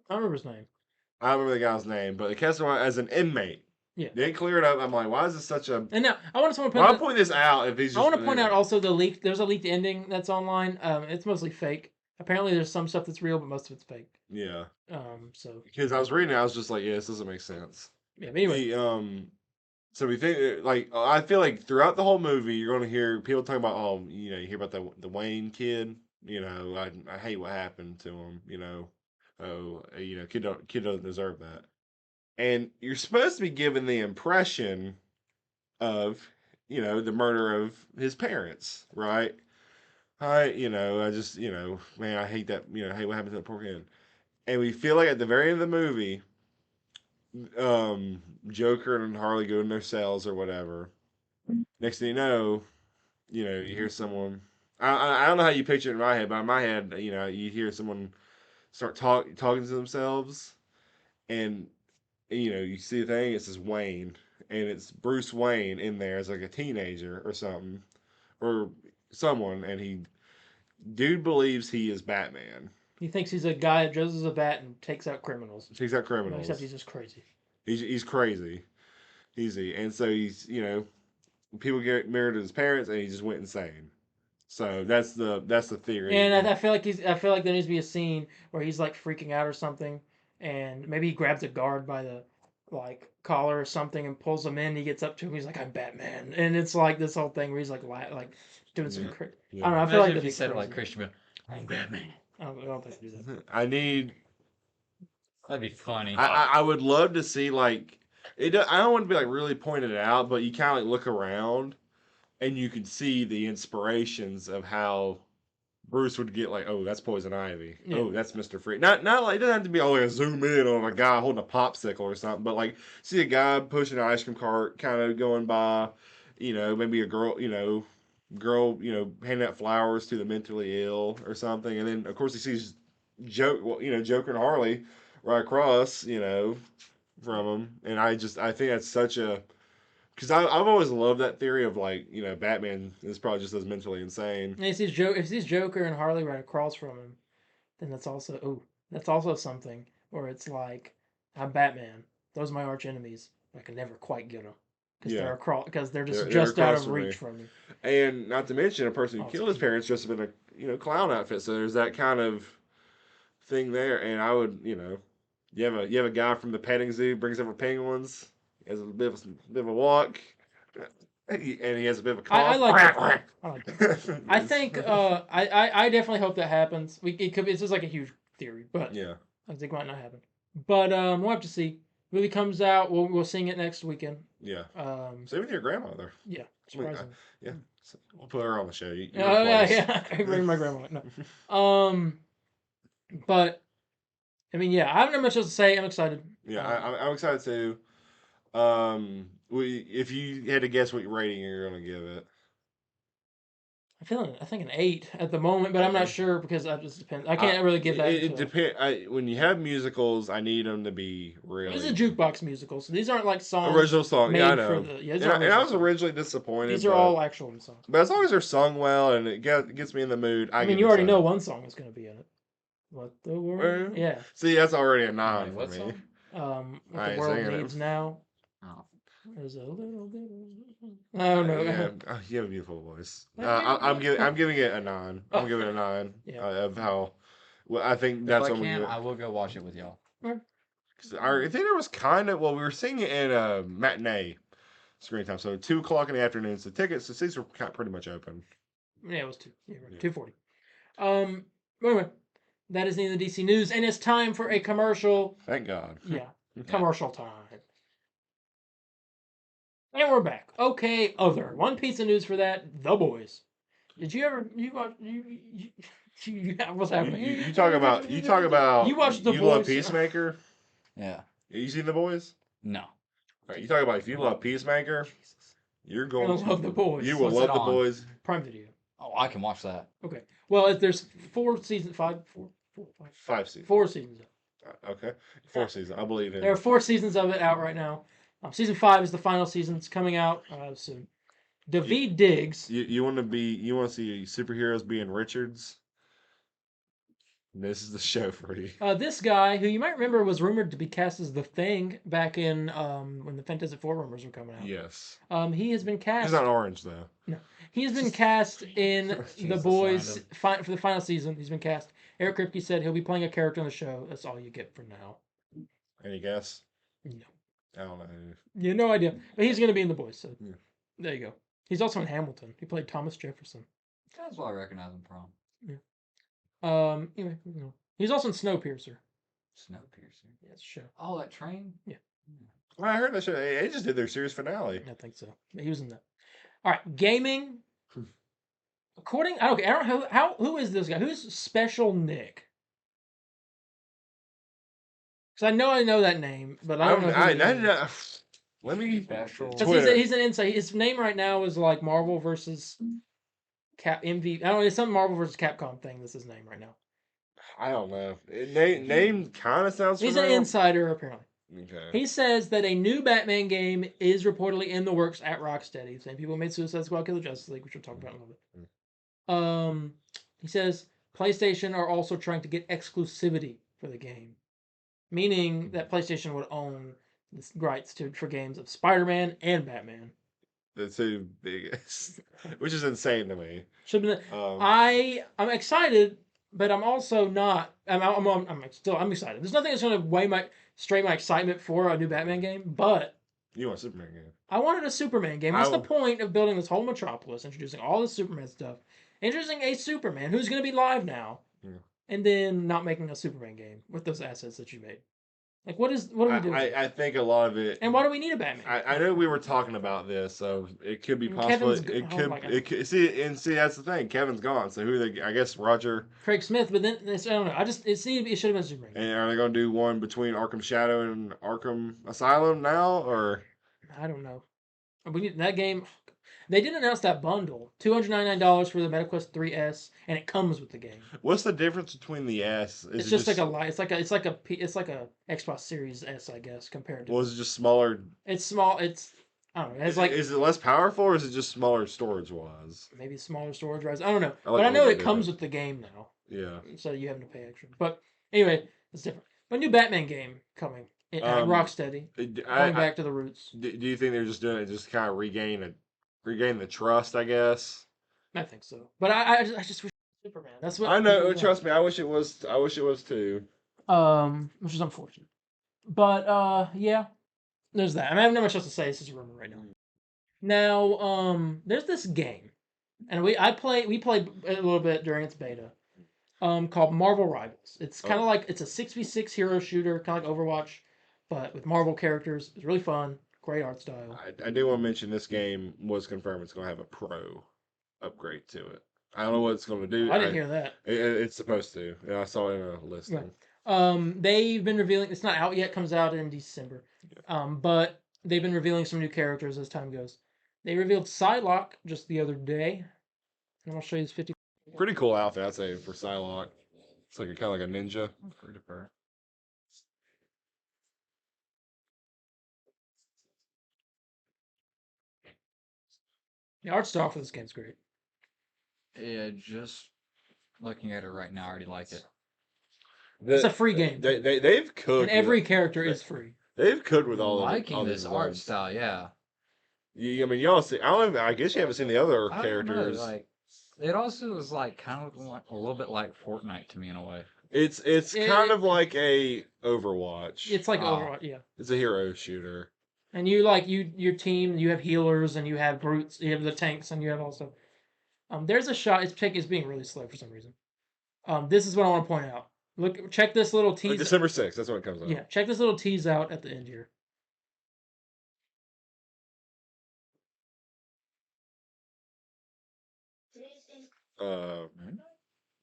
remember his name. I don't remember the guy's name, but they cast him as an inmate. Yeah. They cleared up. I'm like, why is this such a? And now I want to Well, I'll point this out if he's. Just, I want to point out also the leak. There's a leaked ending that's online. It's mostly fake. Apparently, there's some stuff that's real, but most of it's fake. Yeah. So. Because I was reading it, I was just like, yeah, this doesn't make sense. Yeah. But anyway. So we think I feel like throughout the whole movie, you're going to hear people talking about, you hear about the Wayne kid. I hate what happened to him. Kid doesn't deserve that. And you're supposed to be given the impression of, the murder of his parents, right? I just, man, I hate that, I hate what happened to that poor kid. And we feel like at the very end of the movie, Joker and Harley go in their cells or whatever. Next thing you hear someone. I don't know how you picture it in my head, but in my head, you hear someone start talking to themselves, and you see the thing. It says Wayne, and it's Bruce Wayne in there as like a teenager or something, or someone, and dude believes he is Batman. He thinks he's a guy that dresses a bat and takes out criminals. Takes out criminals. Except he's just crazy. He's crazy. And so he's, people get married to his parents, and he just went insane. So that's the theory. And I feel like there needs to be a scene where he's like freaking out or something, and maybe he grabs a guard by the like collar or something and pulls him in. He gets up to him. He's like, "I'm Batman," and it's like this whole thing where he's like doing some. Yeah. I don't know. I feel Imagine like if that'd he be said it like crazy. Christian Bale. I'm Batman. I don't think he do that. I need. That'd be funny. I would love to see like it. I don't want to be like really pointed out, but you kind of like look around, and you can see the inspirations of how Bruce would get like, oh, that's Poison Ivy. Yeah. Oh, that's Mr. Freeze. Not like it doesn't have to be all like a zoom in on a guy holding a popsicle or something, but like see a guy pushing an ice cream cart, kind of going by, maybe a girl, handing out flowers to the mentally ill or something, and then of course he sees Joker and Harley right across, from him, and I think that's such a because I've always loved that theory of like Batman is probably just as mentally insane. And if he sees Joker and Harley right across from him, then that's also something where it's like, I'm Batman. Those are my arch enemies. I can never quite get them because Yeah. they're just They're just out across of from reach me. from me. And not to mention a person who Oh, killed his parents dressed up in a clown outfit. So there's that kind of thing there. And I would, you have a guy from the petting zoo brings over penguins. He has a bit of a walk, and he has a bit of a cough. I like that. I like that. I think I definitely hope that happens. It's just like a huge theory, but Yeah. I think it might not happen. But we'll have to see. Movie comes out. We'll sing it next weekend. Yeah. Same with your grandmother. Yeah, surprisingly. Yeah. So we'll put her on the show. Oh yeah. I bring my grandma. No. But I mean, yeah, I have not much else to say. I'm excited. Yeah, I'm excited too. If you had to guess what rating you're gonna give it, I think an 8 at the moment, but I'm not sure because that just depends. I can't really give that. It depends. When you have musicals, I need them to be really. This is a jukebox musical, so these aren't like songs. Original song, yeah, I made for know. the- yeah, these and, aren't I was original originally disappointed. These are all actual songs. But as long as they're sung well and it gets me in the mood, I mean, give you it already some. know one song is going to be in it. What the world? Well, Yeah. See, that's already a 9 Wait, for what me. song? What I the ain't world singing it. needs now. Oh. There's a little bit. I don't know. Yeah, you have a beautiful voice. I'm giving it a 9. I'm giving it a 9 Yeah. of how. Well, I think If that's I what we can, give I will go watch it with y'all. it. I think there was kind of we were seeing it in a matinee screen time, so 2:00 in the afternoon. So tickets, the seats were pretty much open. Yeah, it was 2. Yeah, right. Yeah. 2:40. Anyway, that is the end of the DC news, and it's time for a commercial. Thank God. Yeah, commercial time. And we're back. Okay, other one piece of news for that. The Boys. Did you ever watch what's happening? You talk about You watched The you love Boys? Peacemaker. Yeah. You seen The Boys? No. All right, you talk about if you love Peacemaker, you're going You'll to love The Boys. You will What's it love The on? Boys. Prime Video. Oh, I can watch that. Okay. Well, there's 4 seasons. 5 5 seasons. 4 seasons. Okay, 4 seasons. I believe in. There are 4 seasons of it out right now. Season 5 is the final season. It's coming out soon. David Diggs. You want to see superheroes being Richards? This is the show for you. This guy, who you might remember was rumored to be cast as the Thing back in when the Fantastic Four rumors were coming out. Yes. He has been cast. He's not orange though. No, he has been cast in The Jesus, Boys Landon. for the final season. He's been cast. Eric Kripke said he'll be playing a character on the show. That's all you get for now. Any guess? No, I don't know. you have no idea. But he's going to be in The Boys. So Yeah. there you go. He's also in Hamilton. He played Thomas Jefferson. That's what I recognize him from. Anyway, he's also in Snowpiercer. Snowpiercer. Yeah, it's a show. Oh, that train? Well, I heard that show. They just did their series finale. I think so. But he was in that. All right, gaming. I don't know who is this guy? Who's Special Nick? Because I know that name, but I don't know. Who he is. Let me. Special. 'Cause Twitter. he's an insight. His name right now is like Marvel versus MV. I don't know. It's some Marvel versus Capcom thing. That's his name right now. I don't know. Name kind of sounds He's an familiar. insider apparently. Okay. He says that a new Batman game is reportedly in the works at Rocksteady. Same people who made Suicide Squad, Kill the Justice League, which we'll talk about in a little bit. He says PlayStation are also trying to get exclusivity for the game, meaning that PlayStation would own the rights for games of Spider-Man and Batman. The two biggest, which is insane to me. Should have been. Um, I'm excited, but I'm also not. I'm excited. There's nothing that's going to straight my excitement for a new Batman game, but You want a Superman game? I wanted a Superman game. What's the point of building this whole metropolis, introducing all this Superman stuff, introducing a Superman who's going to be live now, and then not making a Superman game with those assets that you made? Like, what are we doing? I think a lot of it. And why do we need a Batman? I know we were talking about this, so it could be And possible. Kevin's It could see that's the thing. Kevin's gone, so who they? I guess Roger. Craig Smith, but then I don't know. It should have been Superman. And are they going to do one between Arkham Shadow and Arkham Asylum now, or? I don't know. We need that game. They did announce that bundle, $299 for the MetaQuest 3S, and it comes with the game. What's the difference between the S? It's just like a light. It's like a Xbox Series S, I guess, compared to. Was it just smaller? It's small. It's I don't know. It's like Is it less powerful, or is it just smaller storage wise? maybe smaller storage drives. I don't know, I like but I the know way it they comes do with the game now, Yeah. so you having to pay extra. But anyway, it's different. But new Batman game coming. Rocksteady. Going back to the roots. Do you think they're just doing it just kind of regain the trust? I guess. I think so. But I just wish Superman. That's what I know. people want. Trust me. I wish it was. I wish it was too. Which is unfortunate. But yeah, there's that. I mean, I have not much else to say. This is a rumor right now. Now, there's this game, and we played a little bit during its beta. Called Marvel Rivals. It's kind of like it's a 6v6 hero shooter, kind of like Overwatch, but with Marvel characters. It's really fun. Great art style. I do want to mention this game was confirmed. It's going to have a pro upgrade to it. I don't know what it's going to do. I didn't hear that. It's supposed to. Yeah, I saw it in a listing. Right. They've been revealing. It's not out yet. Comes out in December. But they've been revealing some new characters as time goes. They revealed Psylocke just the other day, and I'll show you this 50. Pretty cool outfit, I'd say, for Psylocke. It's like kind of like a ninja. Pretty fur. The art style for this game's great. Yeah, just looking at it right now, I already like it. It's a free game. They've cooked. And every character is free. They've cooked with all liking all this these art ones. style, yeah. I mean, y'all see. I guess you haven't seen the other I don't know, characters. like, it also is like kind of like a little bit like Fortnite to me in a way. It's kind of like a Overwatch. It's like Overwatch, yeah. It's a hero shooter. And you your team, you have healers and you have brutes, you have the tanks, and you have also. There's a shot. It's being really slow for some reason. This is what I want to point out. Check this little tease. December 6th. That's when it comes out. Yeah, check this little tease out at the end here.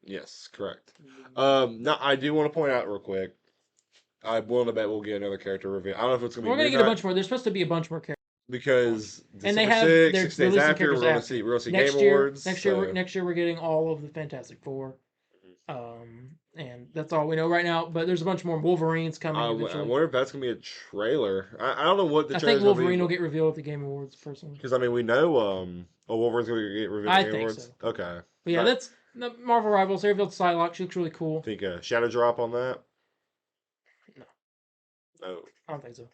Yes, correct. Now I do want to point out real quick. I'm willing to bet we'll get another character reveal. I don't know if it's gonna be. We're gonna get a bunch more. There's supposed to be a bunch more characters. Because And they December have 6th, they're 6 days releasing after, we're characters gonna see next Game year. Awards. Next year, we're getting all of the Fantastic Four. And that's all we know right now. But there's a bunch more Wolverines coming. I Eventually. wonder if that's gonna be a trailer. I don't know what the I trailer's think gonna be. Wolverine will get revealed at the Game Awards personally. Because I mean, we know Wolverine's gonna get revealed I at the Game think Awards. so. Okay. But yeah, that's the Marvel Rivals. They revealed Psylocke. She looks really cool. Think a shadow drop on that? No. No. I don't think so.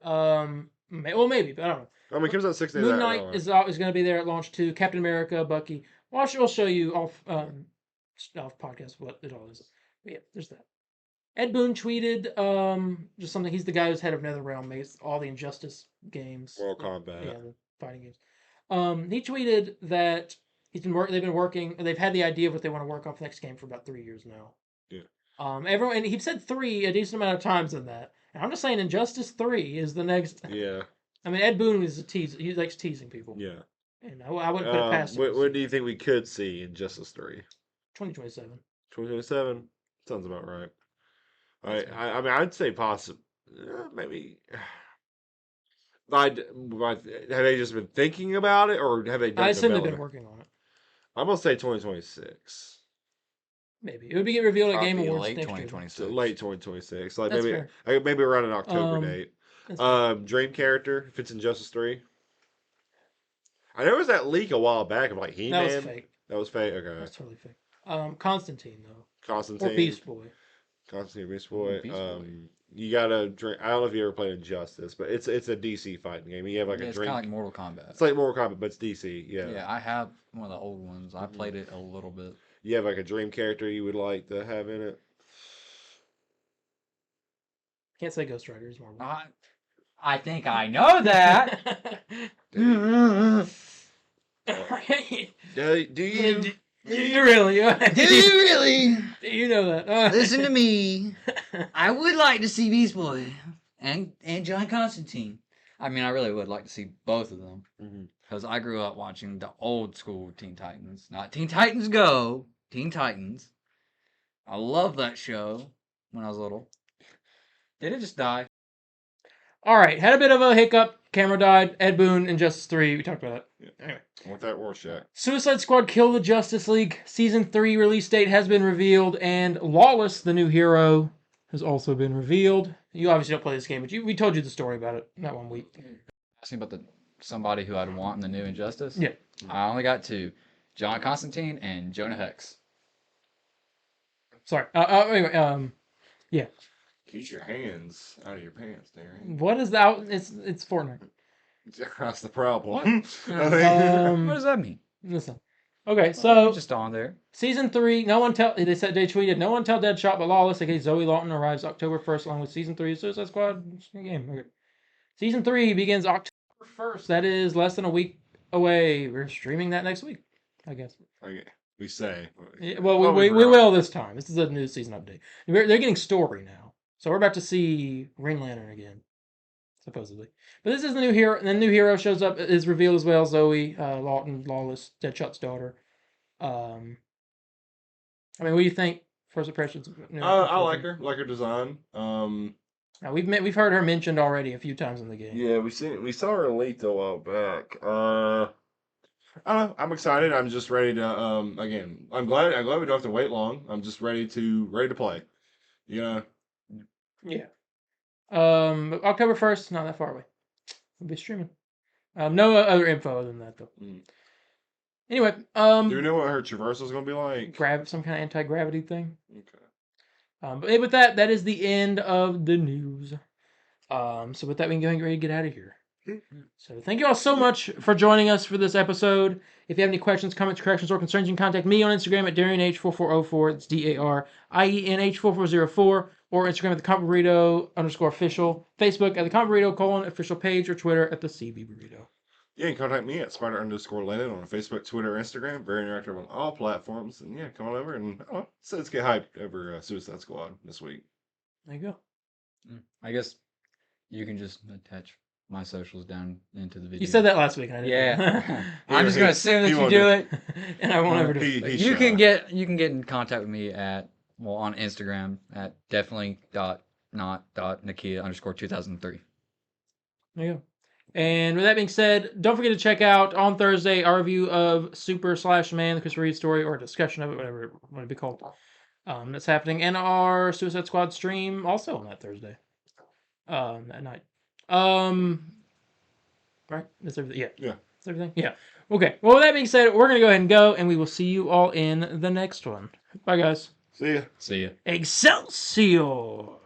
Well, maybe, but I don't know. I mean, it comes out 6 days Moon after. Knight is going to be there at launch too. Captain America, Bucky. Well, we'll show you off podcast what it all is. But yeah, there's that. Ed Boon tweeted just something. He's the guy who's head of NetherRealm, makes all the Injustice games, Mortal Kombat. yeah, the fighting games. He tweeted that they've been working. They've had the idea of what they want to work on for the next game for about 3 years now. Yeah. Everyone, and he said 3 a decent amount of times in that. And I'm just saying, Injustice 3 is the next. Yeah. I mean, Ed Boon is a tease. He likes teasing people. Yeah. And I wouldn't put it past him. What do you think we could see in Justice 3? 2027. 2027? Sounds about right. I mean, I'd say possible. Maybe. Have they just been thinking about it, or have they done I assume they've been development? working on it. I'm going to say 2026. Maybe. It would be revealed at Game Probably Awards late next year. 2026. So late 2026. Like That's maybe around an October date. That's fair. Dream character, if it's in Justice 3. I know there was that leak a while back of like He-Man. That was fake. That was fake? Okay. That's totally fake. Constantine, though. Constantine. Or Beast Boy. Constantine Beast Boy. Beast Boy. You gotta drink. I don't know if you ever played Injustice, but it's a DC fighting game. You have like Yeah, a it's drink. kind of like Mortal Kombat. It's like Mortal Kombat, but it's DC. Yeah. Yeah, I have one of the old ones. I played it a little bit. You have like a dream character you would like to have in it. Can't say Ghost Rider is Marvel. I think I know that. Do you? Do you really? really? Do you know that? Listen to me. I would like to see Beast Boy and John Constantine. I mean, I really would like to see both of them. Mhm. Because I grew up watching the old school Teen Titans. Not Teen Titans Go. Teen Titans. I love that show when I was little. Did it just die? All right, had a bit of a hiccup. Camera died. Ed Boon, Injustice 3. We talked about that. Anyway. I want that Rorschach. Suicide Squad Kill the Justice League Season 3 release date has been revealed, and Lawless, the new hero, has also been revealed. You obviously don't play this game, but we told you the story about it that one week. Asking about somebody who I'd want in the new Injustice? Yeah. I only got two. John Constantine and Jonah Hex. Sorry. Anyway, yeah. Keep your hands out of your pants, Darien. What is that? It's Fortnite. That's the problem. What? I mean, What does that mean? Listen. Okay, So so just on there. Season 3, they tweeted, no one tell Deadshot but Lawless, aka Zoe Lawton, arrives October 1st along with Season 3 of Suicide Squad. It's a game. Okay. Season 3 begins October 1st. That is less than a week away. We're streaming that next week, I guess. okay, we say. Yeah, well, we will this time. This is a new season update. They're getting story now. So we're about to see Green Lantern again, supposedly. But this is the new hero. And the new hero shows up, is revealed as well. Zoe Lawton, Lawless, Deadshot's daughter. I mean, what do you think? First impressions? I like her. Like her design. Now, we've heard her mentioned already a few times in the game. Yeah, we saw her leaked a while back. I don't know. I'm excited. I'm just ready to. Again, I'm glad we don't have to wait long. I'm just ready to play. You know. Yeah. October 1st, not that far away. We'll be streaming. No other info other than that, though. Mm. Anyway, Do we know what her traversal is going to be like? some kind of anti-gravity thing. Okay. But with that is the end of the news. So with that, we can go and get ready to get out of here. So thank you all so much for joining us for this episode. If you have any questions, comments, corrections, or concerns, you can contact me on Instagram at DarienH4404. It's DARIENH4404. Or Instagram at the Comp Burrito _official. Facebook at the Comp Burrito official page, or Twitter at the CB Burrito. Yeah, you can contact me at Spider_Landon on Facebook, Twitter, Instagram. Very interactive on all platforms. And yeah, come on over and let's get hyped over Suicide Squad this week. There you go. I guess you can just attach my socials down into the video. You said that last week. And I didn't. Yeah. I'm just gonna assume that he you won't do do it. And I won't ever do it. He's You shy. can get in contact with me on Instagram at definitely.not.nakia_2003. There you go. And with that being said, don't forget to check out on Thursday our review of Super/Man, the Christopher Reeve story, or a discussion of it, whatever it would be called. That's happening, and our Suicide Squad stream also on that Thursday. That night. Right? That's everything. Yeah. Yeah. That's everything. Yeah. Okay. Well, with that being said, we're gonna go ahead and go, and we will see you all in the next one. Bye, guys. See ya. See ya. Excelsior!